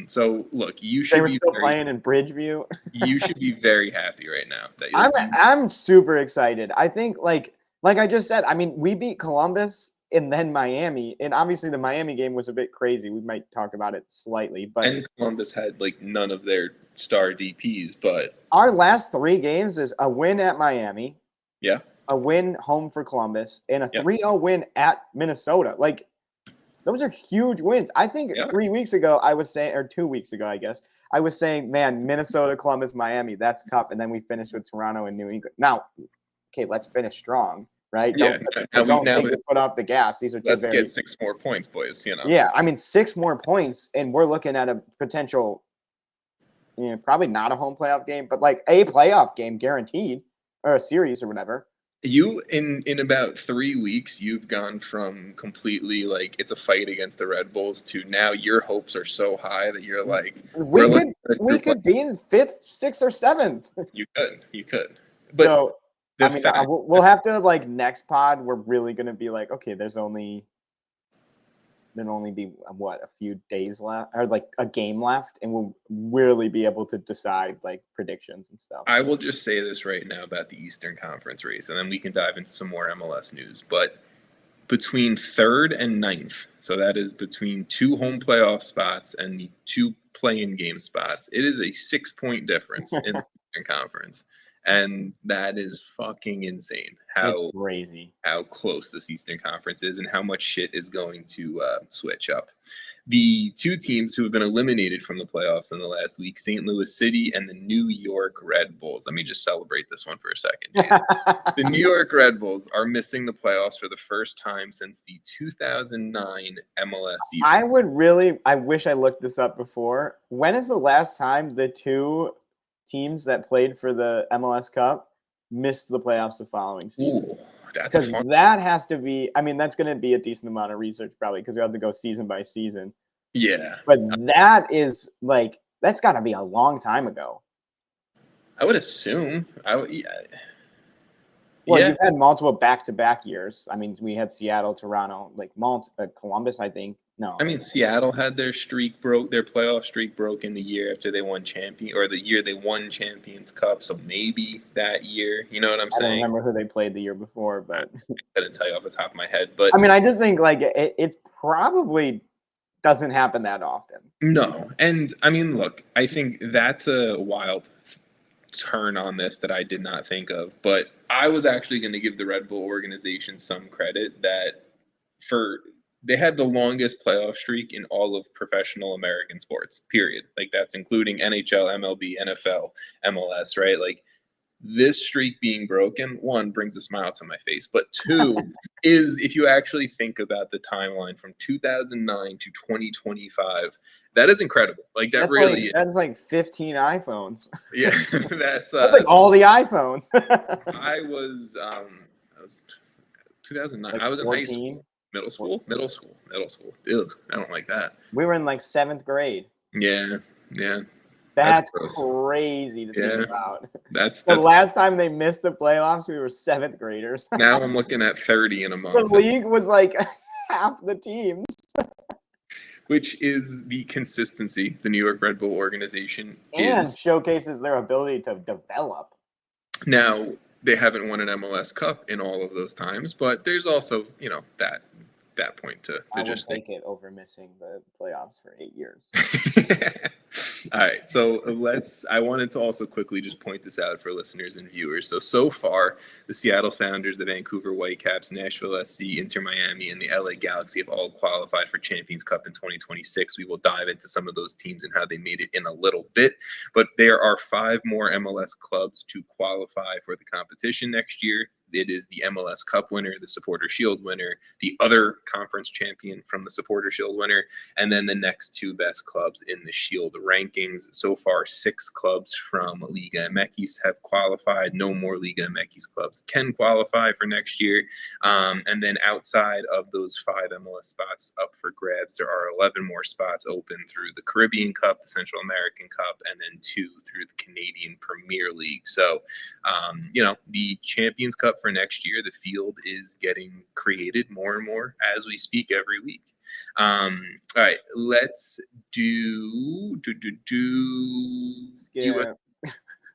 Speaker 1: So look, you should.
Speaker 2: They were still playing in Bridgeview.
Speaker 1: You should be very happy right now. That
Speaker 2: I'm super excited. I think like I just said. I mean, we beat Columbus and then Miami, and obviously the Miami game was a bit crazy. We might talk about it slightly, but
Speaker 1: and Columbus had like none of their star DPs. But
Speaker 2: our last 3 games is a win at Miami,
Speaker 1: a
Speaker 2: win home for Columbus, and a 3-0 win at Minnesota. Like, those are huge wins. I think 3 weeks ago I was saying, or 2 weeks ago, I guess, I was saying, man, Minnesota, Columbus, Miami, that's tough. And then we finished with Toronto and New England. Now, okay, let's finish strong, right? Don't take the foot off the gas. These are
Speaker 1: let's get 6 more points, boys.
Speaker 2: Yeah, I mean, 6 more points, and we're looking at a potential, probably not a home playoff game, but like a playoff game guaranteed, or a series or whatever.
Speaker 1: You in about 3 weeks, you've gone from completely like it's a fight against the Red Bulls to now your hopes are so high that you're like
Speaker 2: we could be in 5th, 6th, or 7th.
Speaker 1: You could. But
Speaker 2: so I mean, we'll have to like next pod. We're really gonna be like, okay, there'll only be a few days left, or like a game left, and we'll really be able to decide like predictions and stuff.
Speaker 1: I will just say this right now about the Eastern Conference race, and then we can dive into some more MLS news. But between 3rd and 9th, so that is between 2 home playoff spots and the 2 play-in game spots, it is a 6-point difference in the Eastern Conference. And that is fucking insane.
Speaker 2: It's crazy
Speaker 1: how close this Eastern Conference is and how much shit is going to switch up. The 2 teams who have been eliminated from the playoffs in the last week, St. Louis City and the New York Red Bulls. Let me just celebrate this one for a second, Jason. The New York Red Bulls are missing the playoffs for the first time since the 2009 MLS season.
Speaker 2: I wish I looked this up before. When is the last time the 2 teams that played for the MLS Cup missed the playoffs the following season? Because that has to be, I mean, that's going to be a decent amount of research probably because we have to go season by season.
Speaker 1: Yeah.
Speaker 2: But that is like, that's got to be a long time ago.
Speaker 1: I would assume.
Speaker 2: Well, you've had multiple back-to-back years. I mean, we had Seattle, Toronto, like Columbus, I think. No.
Speaker 1: I mean, Seattle had their playoff streak broke in the year after they won the year they won Champions Cup. So maybe that year, you know what I'm saying?
Speaker 2: I don't remember who they played the year before, but
Speaker 1: I couldn't tell you off the top of my head. But
Speaker 2: I mean, I just think like it's probably doesn't happen that often.
Speaker 1: No. And I mean, look, I think that's a wild turn on this that I did not think of, but I was actually going to give the Red Bull organization some credit that they had the longest playoff streak in all of professional American sports, period. Like that's including NHL, MLB, NFL, MLS, right? Like this streak being broken, one, brings a smile to my face, but two is if you actually think about the timeline from 2009 to 2025, that is incredible. Like that
Speaker 2: that's like 15 iPhones.
Speaker 1: Yeah, that's
Speaker 2: like all the iPhones.
Speaker 1: I was 2009.
Speaker 2: Like
Speaker 1: I was
Speaker 2: 14?
Speaker 1: in high school, middle school. Ugh, I don't like that.
Speaker 2: We were in like 7th grade.
Speaker 1: Yeah.
Speaker 2: That's crazy to think about.
Speaker 1: That's
Speaker 2: the last time they missed the playoffs, we were 7th graders.
Speaker 1: Now I'm looking at 30 in a month.
Speaker 2: The league was like half the teams.
Speaker 1: Which is the consistency the New York Red Bull organization
Speaker 2: showcases their ability to develop.
Speaker 1: Now, they haven't won an MLS Cup in all of those times, but there's also, that point to just
Speaker 2: take it over missing the playoffs for 8 years.
Speaker 1: All right, so I wanted to also quickly just point this out for listeners and viewers. So far, the Seattle Sounders, the Vancouver Whitecaps, Nashville SC, Inter Miami, and the LA Galaxy have all qualified for Champions Cup in 2026. We will dive into some of those teams and how they made it in a little bit, but there are 5 more MLS clubs to qualify for the competition next year. It is the MLS Cup winner, the Supporter Shield winner, the other conference champion from the Supporter Shield winner, and then the next 2 best clubs in the Shield rankings. So far, 6 clubs from Liga MX have qualified. No more Liga MX clubs can qualify for next year. And then outside of those 5 MLS spots up for grabs, there are 11 more spots open through the Caribbean Cup, the Central American Cup, and then 2 through the Canadian Premier League. So, the Champions Cup for next year, the field is getting created more and more as we speak every week. All right, let's do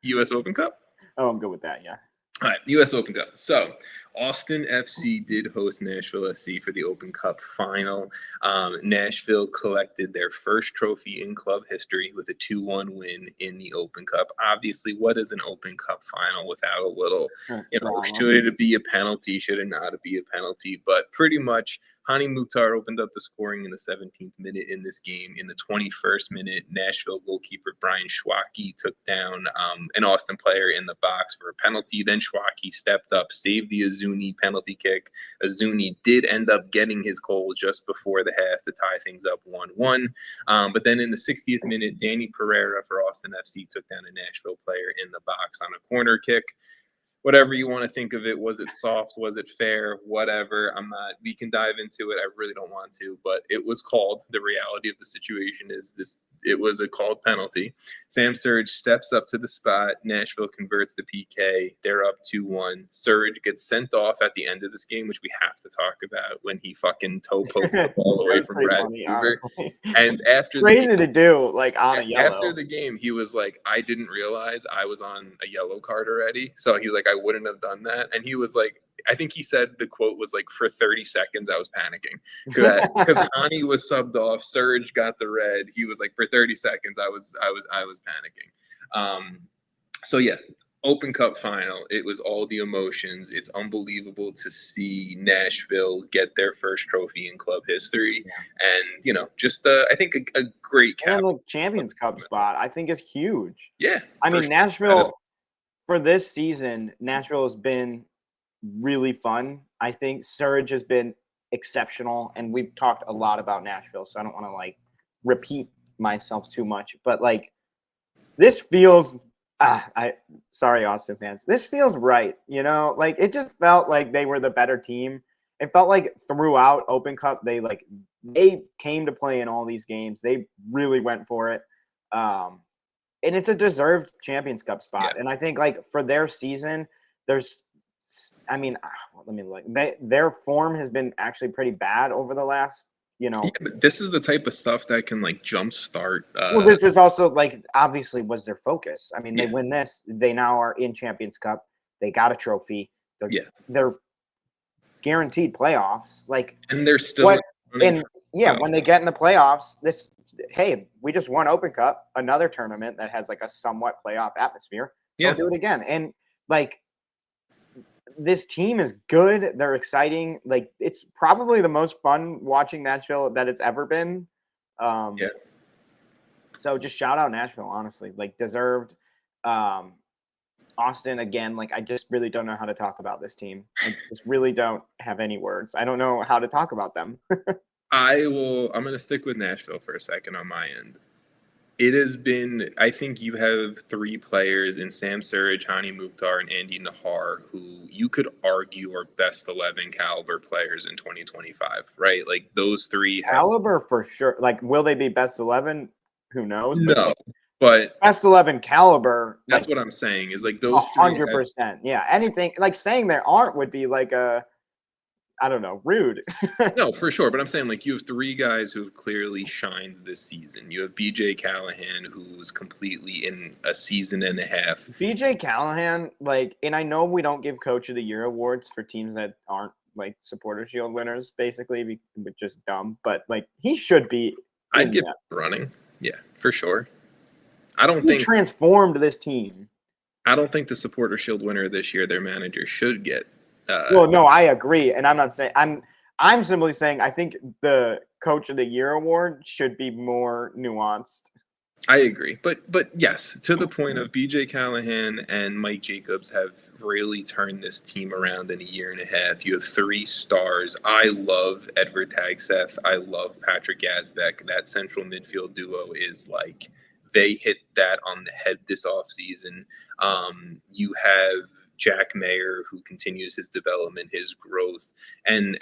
Speaker 1: US Open Cup.
Speaker 2: Oh, I'm good with that. Yeah.
Speaker 1: All right, U.S. Open Cup. So, Austin FC did host Nashville SC for the Open Cup final. Nashville collected their first trophy in club history with a 2-1 win in the Open Cup. Obviously, what is an Open Cup final without a little, should it be a penalty, should it not be a penalty? But pretty much, Hani Mukhtar opened up the scoring in the 17th minute in this game. In the 21st minute, Nashville goalkeeper Brian Schwacke took down an Austin player in the box for a penalty. Then Schwacke stepped up, saved the Azuni penalty kick. Azuni did end up getting his goal just before the half to tie things up 1-1. But then in the 60th minute, Danny Pereira for Austin FC took down a Nashville player in the box on a corner kick. Whatever you want to think of it, was it soft? Was it fair? Whatever. We can dive into it. I really don't want to, but it was called. The reality of the situation is it was a called penalty. Sam Surge steps up to the spot. Nashville converts the PK. They're up 2-1. Surge gets sent off at the end of this game, which we have to talk about when he fucking toe pokes the ball away from Vancouver. And after
Speaker 2: crazy to do, like on a yellow.
Speaker 1: After the game, he was like, I didn't realize I was on a yellow card already. So he's like, I wouldn't have done that. And he was like, I think he said the quote was like, for 30 seconds, I was panicking because Hani was subbed off. Surge got the red. He was like, for 30 seconds, I was panicking. So yeah, Open Cup final. It was all the emotions. It's unbelievable to see Nashville get their first trophy in club history. Yeah. And, just I think a great cap.
Speaker 2: And the Champions Cup spot, I think, is huge.
Speaker 1: Yeah.
Speaker 2: I mean, Nashville, for this season, Nashville has been really fun. I think Surge has been exceptional, and we've talked a lot about Nashville, so I don't want to repeat myself too much. But this feels sorry, Austin fans. This feels right. It just felt like they were the better team. It felt like throughout Open Cup, they came to play in all these games. They really went for it. And it's a deserved Champions Cup spot. Yeah. And I think for their season, let me look. Their form has been actually pretty bad over the last, Yeah,
Speaker 1: this is the type of stuff that can jumpstart.
Speaker 2: Well, this is also obviously was their focus. I mean, they win this, they now are in Champions Cup. They got a trophy. They're guaranteed playoffs.
Speaker 1: And they're still.
Speaker 2: Yeah, when they get in the playoffs, hey, we just won Open Cup, another tournament that has like a somewhat playoff atmosphere.
Speaker 1: Yeah.
Speaker 2: Go do it again. And like this team is good. They're exciting. Like it's probably the most fun watching Nashville that it's ever been.
Speaker 1: Yeah.
Speaker 2: So just shout out Nashville, honestly. Like deserved. Austin again, like I just really don't know how to talk about this team. I just really don't have any words. I don't know how to talk about them.
Speaker 1: I'm going to stick with Nashville for a second on my end. It has been, I think you have three players in Sam Surridge, Hani Mukhtar, and Andy Nahar, who you could argue are best 11 caliber players in 2025, right? Like those three
Speaker 2: caliber for sure. Like, will they be best 11? Who knows?
Speaker 1: No, but
Speaker 2: best 11 caliber.
Speaker 1: That's
Speaker 2: like,
Speaker 1: what I'm saying is like those
Speaker 2: 100%. Yeah. Anything like saying there aren't would be like I don't know, rude.
Speaker 1: No, for sure. But I'm saying like you have three guys who have clearly shined this season. You have BJ Callahan, who's completely in a season and a half.
Speaker 2: BJ Callahan, like, and I know we don't give Coach of the Year awards for teams that aren't like Supporter Shield winners, basically, which is dumb. But like, he should be.
Speaker 1: I'd give him running. Yeah, for sure. He
Speaker 2: transformed this team.
Speaker 1: I don't think the Supporter Shield winner this year, their manager, should get.
Speaker 2: Well, no, I agree, and I'm not saying I'm simply saying I think the Coach of the Year award should be more nuanced.
Speaker 1: I agree, but yes, to the point of BJ Callahan and Mike Jacobs have really turned this team around in a year and a half. You have three stars. I love Edward Tagseth. I love Patrick Yazbek. That central midfield duo is like they hit that on the head this offseason. You have Jack Mayer, who continues his development, his growth, and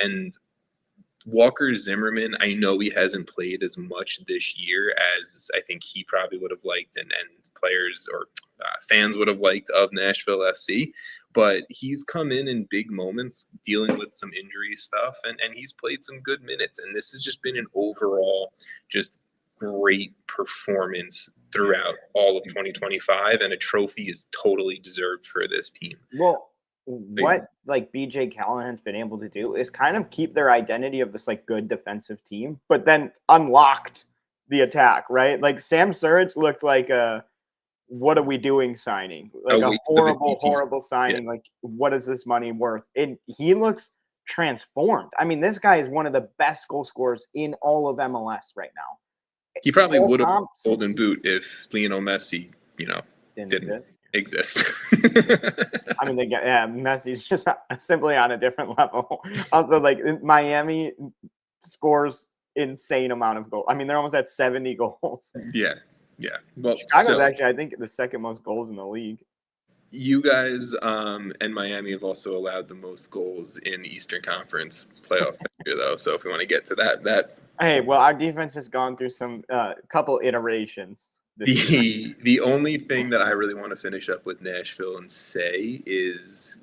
Speaker 1: Walker Zimmerman. I know he hasn't played as much this year as I think he probably would have liked, and players or fans would have liked of Nashville SC. But he's come in big moments, dealing with some injury stuff, and he's played some good minutes. And this has just been an overall just great performance throughout all of 2025, and a trophy is totally deserved for this team.
Speaker 2: Well, what like BJ Callahan's been able to do is kind of keep their identity of this like good defensive team, but then unlocked the attack, right? Like Sam Surridge looked like a what are we doing signing? Like a horrible signing. Yeah. Like, what is this money worth? And he looks transformed. I mean, this guy is one of the best goal scorers in all of MLS right now.
Speaker 1: He probably would have golden boot if Lionel Messi, didn't exist.
Speaker 2: I mean, Messi's just simply on a different level. Also, like Miami scores insane amount of goals. I mean, they're almost at 70 goals.
Speaker 1: Yeah. Well,
Speaker 2: Chicago's actually, I think, the second most goals in the league.
Speaker 1: You guys and Miami have also allowed the most goals in the Eastern Conference playoff year, though. So if we want to get to that.
Speaker 2: Hey, well, our defense has gone through some couple iterations.
Speaker 1: The only thing that I really want to finish up with Nashville and say is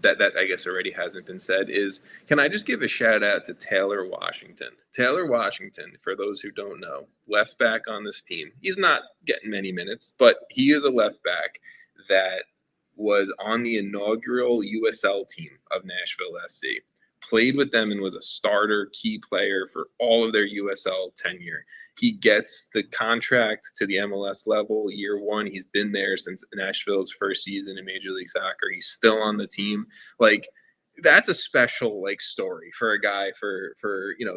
Speaker 1: that I guess already hasn't been said is, can I just give a shout out to Taylor Washington? Taylor Washington, for those who don't know, left back on this team. He's not getting many minutes, but he is a left back that was on the inaugural USL team of Nashville SC. Played with them and was a starter, key player for all of their USL tenure. He gets the contract to the MLS level year one. He's been there since Nashville's first season in Major League Soccer. He's still on the team. Like, that's a special story for a guy for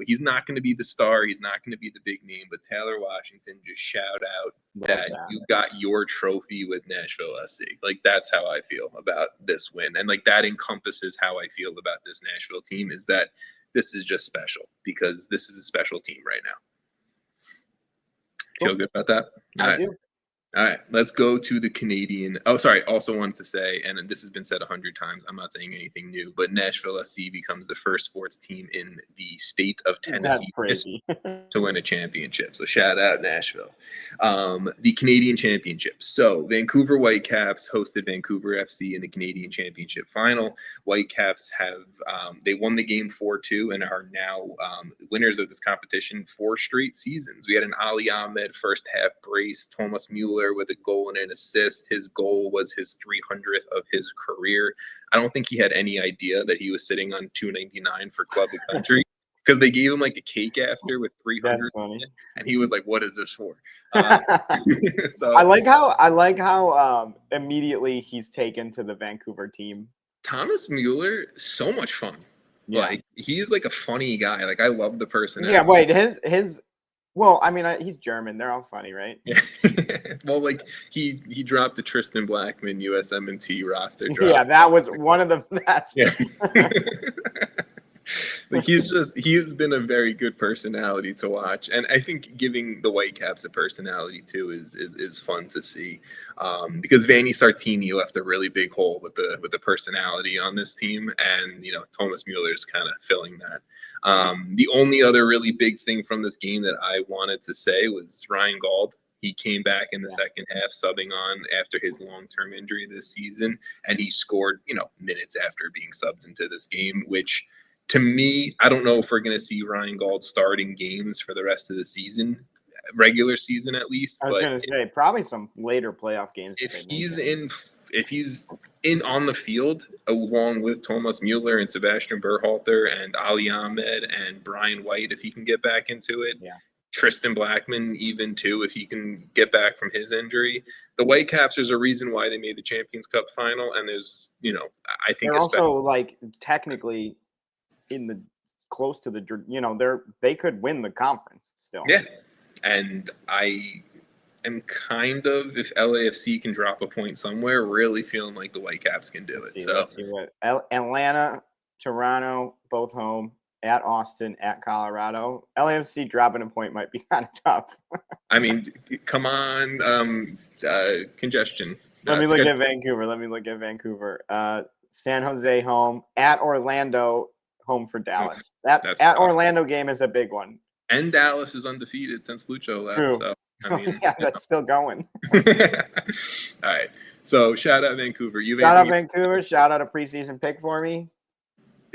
Speaker 1: he's not going to be the star. He's not going to be the big name, but Taylor Washington, just shout out that you got your trophy with Nashville SC. Like, that's how I feel about this win. And that encompasses how I feel about this Nashville team, is that this is just special because this is a special team right now. Feel good about that?
Speaker 2: I do.
Speaker 1: All right, let's go to the Canadian. Oh, sorry. Also wanted to say, and this has been said 100 times, I'm not saying anything new, but Nashville SC becomes the first sports team in the state of Tennessee to win a championship. So shout out Nashville. The Canadian Championship. So Vancouver Whitecaps hosted Vancouver FC in the Canadian Championship final. Whitecaps have they won the game 4-2 and are now winners of this competition 4 straight seasons. We had an Ali Ahmed first half brace, Thomas Mueller with a goal and an assist. His goal was his 300th of his career. I don't think he had any idea that he was sitting on $2.99 for Club of Country, because they gave him like a cake after with 300.
Speaker 2: That's funny.
Speaker 1: And he was like, "What is this for?" So
Speaker 2: I like how immediately he's taken to the Vancouver team.
Speaker 1: Thomas Mueller, so much fun.
Speaker 2: Yeah.
Speaker 1: Like he's like a funny guy. Like I love the personality.
Speaker 2: Yeah, wait, his well, I mean, he's German. They're all funny, right?
Speaker 1: Yeah. Well, like he dropped the Tristan Blackman USMNT roster drop.
Speaker 2: Yeah, that was one of the best.
Speaker 1: Yeah. Like he has been a very good personality to watch, and I think giving the Whitecaps a personality too is fun to see, because Vanni Sartini left a really big hole with the personality on this team, and Thomas Mueller is kind of filling that. The only other really big thing from this game that I wanted to say was Ryan Gauld. He came back in the second half, subbing on after his long-term injury this season, and he scored minutes after being subbed into this game, which, to me, I don't know if we're going to see Ryan Gauld starting games for the rest of the season, regular season at least.
Speaker 2: I was going to say probably some later playoff games.
Speaker 1: If he's in on the field along with Thomas Mueller and Sebastian Berhalter and Ali Ahmed and Brian White, if he can get back into it, Tristan Blackman even too, if he can get back from his injury. The Whitecaps, there's a reason why they made the Champions Cup final, and there's I think
Speaker 2: they're also like technically in the close to the they could win the conference still.
Speaker 1: Yeah, and I am kind of, if LAFC can drop a point somewhere, really feeling like the Whitecaps can do it.
Speaker 2: Let's see what Atlanta, Toronto, both home, at Austin, at Colorado. LAFC dropping a point might be kind of tough.
Speaker 1: I mean, come on, congestion.
Speaker 2: Let me look at Vancouver. San Jose home, at Orlando, home for Dallas. That's at Orlando game is a big one.
Speaker 1: And Dallas is undefeated since Lucho left.
Speaker 2: True.
Speaker 1: So I mean,
Speaker 2: that's still going.
Speaker 1: All right. So shout out Vancouver.
Speaker 2: Shout out Vancouver. Shout out a preseason pick for me.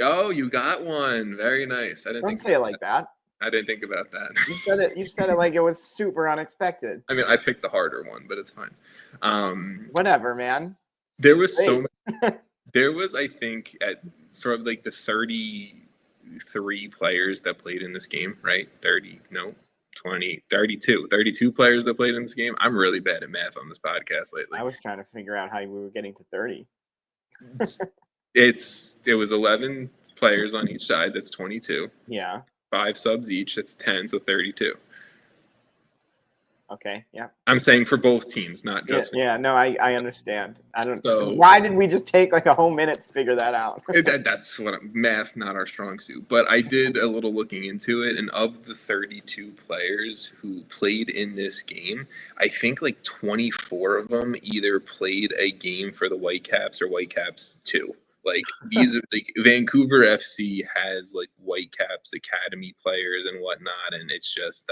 Speaker 1: Oh, you got one. Very nice.
Speaker 2: Don't say it like that.
Speaker 1: I didn't think about that.
Speaker 2: You said it like it was super unexpected.
Speaker 1: I mean, I picked the harder one, but it's fine.
Speaker 2: Whatever, man.
Speaker 1: There was I think from like the 33 players that played in this game, right? 32 players that played in this game. I'm really bad at math on this podcast lately.
Speaker 2: I was trying to figure out how we were getting to 30.
Speaker 1: It was 11 players on each side. That's 22.
Speaker 2: Yeah.
Speaker 1: 5 subs each. That's 10. So 32.
Speaker 2: Okay. Yeah.
Speaker 1: I'm saying for both teams, not just.
Speaker 2: Yeah. No, I understand. I don't. So, why did we just take like a whole minute to figure that out?
Speaker 1: That's math, not our strong suit. But I did a little looking into it, and of the 32 players who played in this game, I think like 24 of them either played a game for the Whitecaps or Whitecaps 2. Like these are like Vancouver FC has like Whitecaps academy players and whatnot, and it's just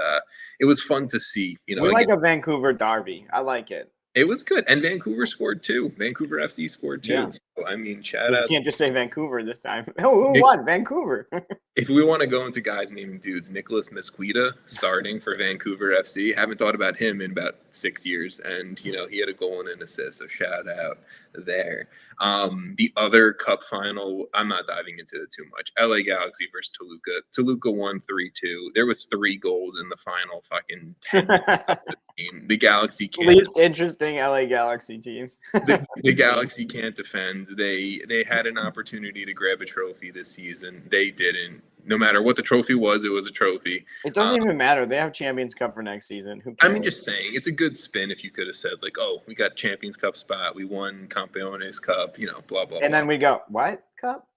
Speaker 1: it was fun to see.
Speaker 2: We like a Vancouver derby. I like it.
Speaker 1: It was good, and Vancouver scored too. Vancouver FC scored too. Yeah. So, I mean, shout out.
Speaker 2: You can't just say Vancouver this time. Who won? Vancouver.
Speaker 1: If we want to go into guys naming dudes, Nicholas Mesquita starting for Vancouver FC. Haven't thought about him in about 6 years, and he had a goal and an assist. So shout out there. The other cup final, I'm not diving into it too much. LA Galaxy versus Toluca. Toluca won 3-2. There was 3 goals in the final fucking 10 minutes of the game. The Galaxy can't.
Speaker 2: Least interesting LA Galaxy team.
Speaker 1: the Galaxy can't defend. They had an opportunity to grab a trophy this season. They didn't. No matter what the trophy was, it was a trophy.
Speaker 2: It doesn't even matter. They have Champions Cup for next season. Who cares?
Speaker 1: I mean, just saying, it's a good spin if you could have said, like, oh, we got Champions Cup spot. We won Campeones Cup, blah, blah,
Speaker 2: and then we go, what cup?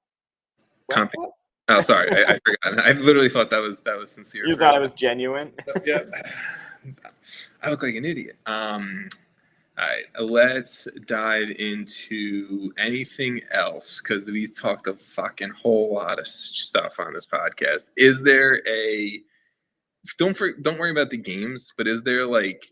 Speaker 1: Cup? Oh, sorry. I forgot. I literally thought that was sincere.
Speaker 2: You thought it was genuine?
Speaker 1: Yeah. I look like an idiot. All right, let's dive into anything else because we talked a fucking whole lot of stuff on this podcast. Is there don't worry about the games, but is there like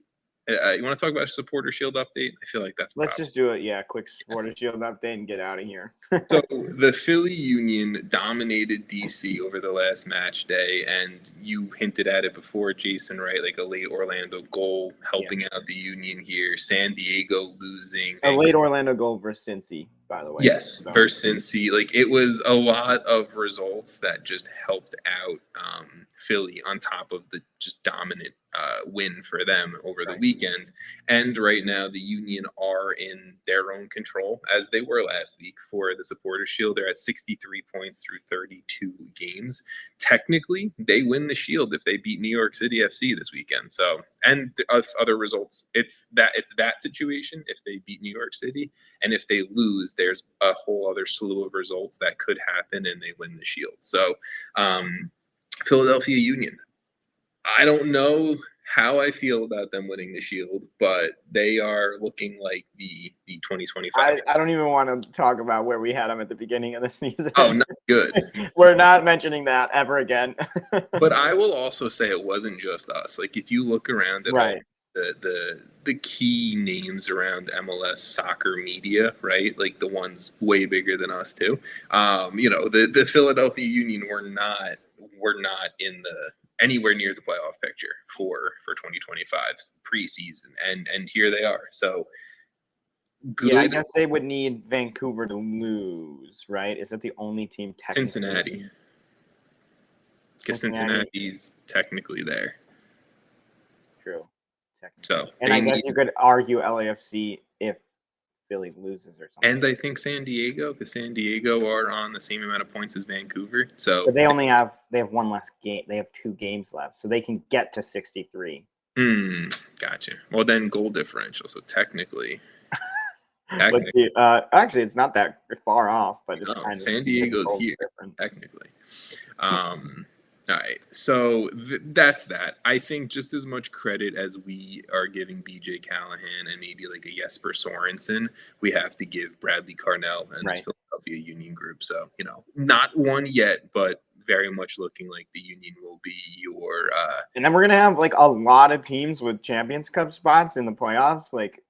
Speaker 1: you want to talk about a supporter shield update? I feel like that's
Speaker 2: let's just do it. Yeah, quick supporter shield update and get out of here.
Speaker 1: So the Philly Union dominated DC over the last match day, and you hinted at it before, Jason, right? Like a late Orlando goal helping out the Union here. San Diego losing.
Speaker 2: A late Orlando goal versus Cincy. by the way.
Speaker 1: Yes,
Speaker 2: So.
Speaker 1: versus Cincy. Like, it was a lot of results that just helped out Philly on top of the just dominant win for them over the weekend. And right now, the Union are in their own control, as they were last week for the Supporters Shield. They're at 63 points through 32 games. Technically, they win the Shield if they beat New York City FC this weekend. So, and other results, it's that situation if they beat New York City. And if they lose, there's a whole other slew of results that could happen and they win the Shield. So, Philadelphia Union, I don't know how I feel about them winning the Shield, but they are looking like the 2025.
Speaker 2: I don't even want to talk about where we had them at the beginning of the season.
Speaker 1: Oh, not good.
Speaker 2: We're not mentioning that ever again.
Speaker 1: But I will also say it wasn't just us. Like, if you look around at all the key names around MLS soccer media, right? Like the ones way bigger than us too. The Philadelphia Union were not in the anywhere near the playoff picture for 2025's preseason, and here they are. So good.
Speaker 2: Yeah, I guess they would need Vancouver to lose, right? Is that the only team technically?
Speaker 1: Cincinnati. Because Cincinnati's technically there.
Speaker 2: True.
Speaker 1: So,
Speaker 2: and I guess you could argue LAFC if Philly loses or something.
Speaker 1: And I think San Diego, because San Diego are on the same amount of points as Vancouver. So,
Speaker 2: but they have one less game. They have 2 games left, so they can get to 63.
Speaker 1: Gotcha. Well, then goal differential. So technically,
Speaker 2: Let's see. Actually, it's not that far off, but it's kind of
Speaker 1: San Diego's here technically. All right, so that's that. I think just as much credit as we are giving BJ Callahan and maybe like a Jesper Sorensen, we have to give Bradley Carnell and this Philadelphia Union group. So, not one yet, but very much looking like the Union will be your
Speaker 2: and then we're gonna have like a lot of teams with Champions Cup spots in the playoffs. Like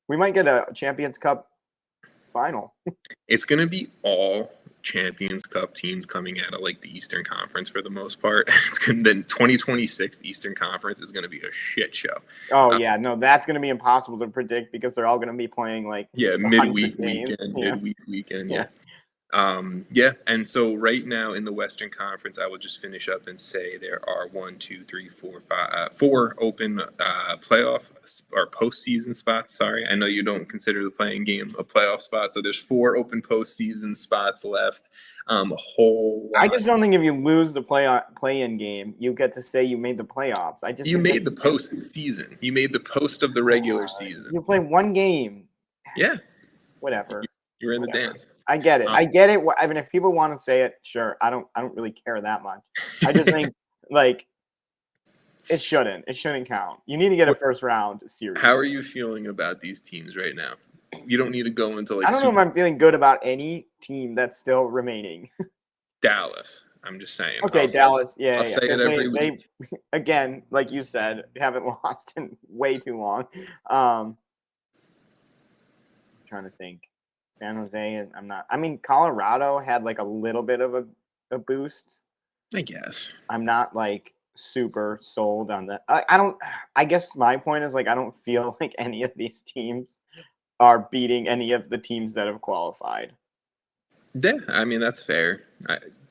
Speaker 2: we might get a Champions Cup final.
Speaker 1: It's gonna be all Champions Cup teams coming out of like the Eastern Conference for the most part. It's gonna then 2026 Eastern Conference is gonna be a shit show.
Speaker 2: Oh yeah, no, that's gonna be impossible to predict because they're all gonna be playing like
Speaker 1: midweek weekend. And so right now in the Western Conference, I will just finish up and say there are 4 open playoff or postseason spots. Sorry, I know you don't consider the playing game a playoff spot, so there's 4 open postseason spots left. A whole lot.
Speaker 2: I just don't think if you lose the play-in game, you get to say you made the playoffs.
Speaker 1: You made the postseason. You made the post of the regular season.
Speaker 2: You play one game.
Speaker 1: Yeah.
Speaker 2: Whatever.
Speaker 1: You're in the dance.
Speaker 2: I get it. I get it. I mean, if people want to say it, sure. I don't really care that much. I just think like it shouldn't count. You need to get a first round series.
Speaker 1: How are you feeling about these teams right now? You don't need to go into like.
Speaker 2: I don't know if I'm feeling good about any team that's still remaining.
Speaker 1: Dallas. I'm just saying.
Speaker 2: Okay, Dallas.
Speaker 1: I'll say it every week.
Speaker 2: Again, like you said, haven't lost in way too long. I'm trying to think. San Jose, I'm not. I mean, Colorado had like a little bit of a boost.
Speaker 1: I guess.
Speaker 2: I'm not like super sold on that. I guess my point is like I don't feel like any of these teams are beating any of the teams that have qualified.
Speaker 1: Yeah, I mean that's fair.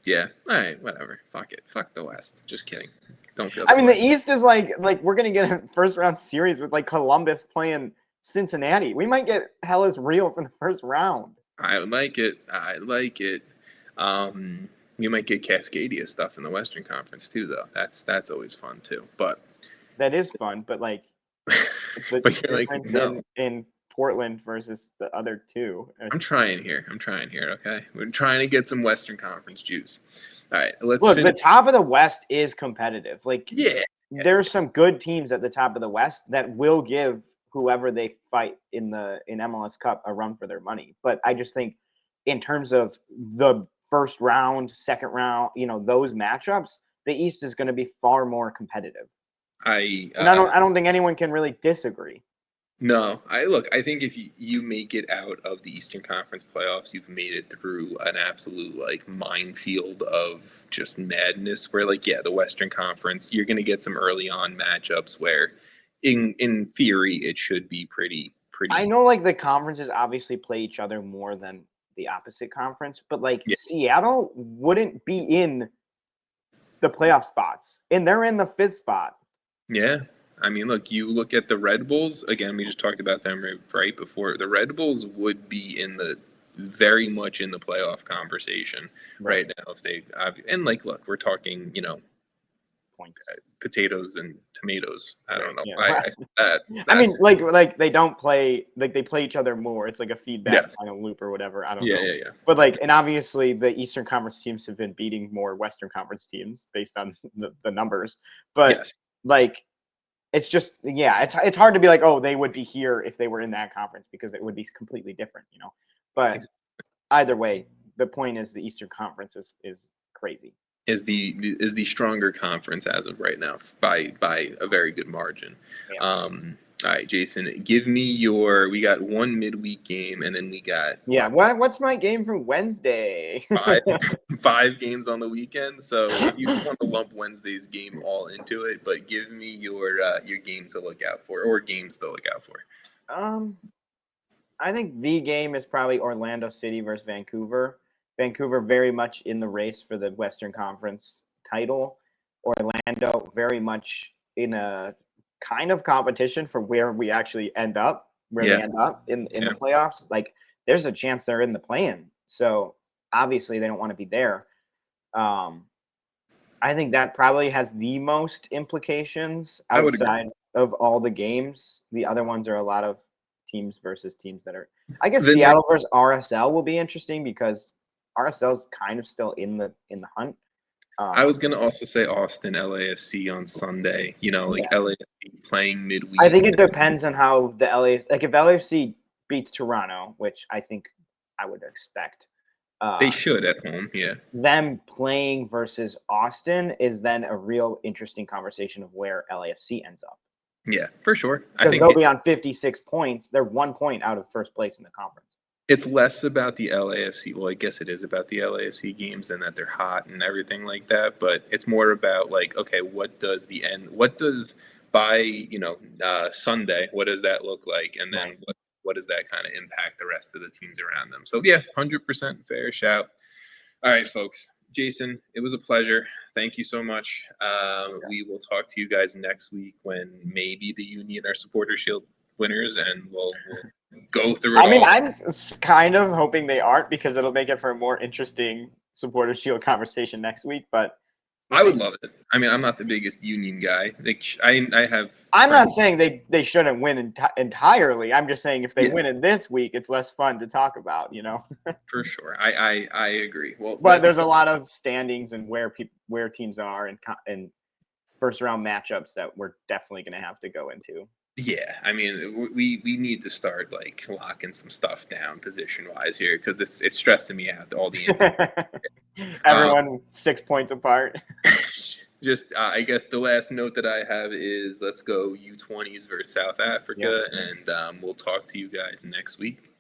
Speaker 1: Yeah. All right, whatever. Fuck it. Fuck the West. Just kidding. Don't feel.
Speaker 2: I mean, the East is like we're gonna get a first round series with like Columbus playing Cincinnati. We might get Hellas Real for the first round.
Speaker 1: I like it. We might get Cascadia stuff in the Western Conference too, though. That's always fun too. But
Speaker 2: that is fun. But like,
Speaker 1: but you're like no.
Speaker 2: in Portland versus the other two.
Speaker 1: I'm trying here. Okay, we're trying to get some Western Conference juice. All right, let's
Speaker 2: look. The top of the West is competitive. Like, there's some good teams at the top of the West that will give whoever they fight in MLS Cup a run for their money. But I just think in terms of the first round, second round, those matchups, the East is going to be far more competitive. I don't think anyone can really disagree.
Speaker 1: No, I think if you make it out of the Eastern Conference playoffs, you've made it through an absolute like minefield of just madness where the Western Conference, you're going to get some early on matchups where in theory it should be pretty pretty.
Speaker 2: I know like the conferences obviously play each other more than the opposite conference, but like
Speaker 1: Yeah.
Speaker 2: Seattle wouldn't be in the playoff spots, and they're in the 5th spot.
Speaker 1: Yeah. I mean, look, you look at the Red Bulls, again, we just talked about them right before. The Red Bulls would be very much in the playoff conversation right now if they, and like, look, we're talking,
Speaker 2: Points.
Speaker 1: potatoes and tomatoes. I don't know
Speaker 2: Yeah.
Speaker 1: why I said that.
Speaker 2: I mean, like they don't play, like they play each other more. It's like a feedback
Speaker 1: Yes.
Speaker 2: kind of loop or whatever. I don't
Speaker 1: Yeah,
Speaker 2: know.
Speaker 1: yeah, yeah.
Speaker 2: But like, and obviously the Eastern Conference teams have been beating more Western Conference teams based on the numbers. But
Speaker 1: Yes.
Speaker 2: like, it's just, yeah, it's hard to be like, oh, they would be here if they were in that conference because it would be completely different, But either way, the point is the Eastern Conference is crazy.
Speaker 1: Is the stronger conference as of right now by a very good margin.
Speaker 2: Yeah.
Speaker 1: All right, Jason, give me we got one midweek game, and then we got
Speaker 2: What's my game for Wednesday?
Speaker 1: five games on the weekend. So if you just want to lump Wednesday's game all into it, but give me your game to look out for, or games to look out for.
Speaker 2: I think the game is probably Orlando City versus Vancouver. Vancouver very much in the race for the Western Conference title. Orlando very much in a kind of competition for where we actually end up, they end up in the playoffs. Like, there's a chance they're in the play-in. So obviously they don't want to be there. I think that probably has the most implications outside of all the games. The other ones are a lot of teams versus teams that are, I guess Seattle versus RSL will be interesting because RSL's kind of still in the hunt.
Speaker 1: I was going to also say Austin LAFC on Sunday, LAFC playing midweek.
Speaker 2: I think it depends on how the if LAFC beats Toronto, which I think I would expect.
Speaker 1: They should at home, yeah.
Speaker 2: Them playing versus Austin is then a real interesting conversation of where LAFC ends up.
Speaker 1: Yeah, for sure.
Speaker 2: Because they'll be on 56 points. They're 1 point out of first place in the conference.
Speaker 1: It's less about the LAFC. Well, I guess it is about the LAFC games and that they're hot and everything like that. But it's more about like, okay, what does by Sunday, what does that look like? And then what does that kind of impact the rest of the teams around them? So yeah, 100% fair shout. All right, folks. Jason, it was a pleasure. Thank you so much. We will talk to you guys next week when maybe the Union are Supporter Shield winners, and we'll go through it. I mean,
Speaker 2: I'm kind of hoping they aren't because it'll make it for a more interesting Supporter Shield conversation next week. But
Speaker 1: I would love it. I mean, I'm not the biggest Union guy.
Speaker 2: I'm not saying they shouldn't win entirely. I'm just saying if they win it this week, it's less fun to talk about,
Speaker 1: For sure, I agree. Well,
Speaker 2: but there's a lot of standings and where teams are and first round matchups that we're definitely going to have to go into.
Speaker 1: Yeah, I mean, we need to start like locking some stuff down position wise here because it's stressing me out. All the
Speaker 2: everyone 6 points apart.
Speaker 1: Just I guess the last note that I have is let's go U20s versus South Africa, and we'll talk to you guys next week.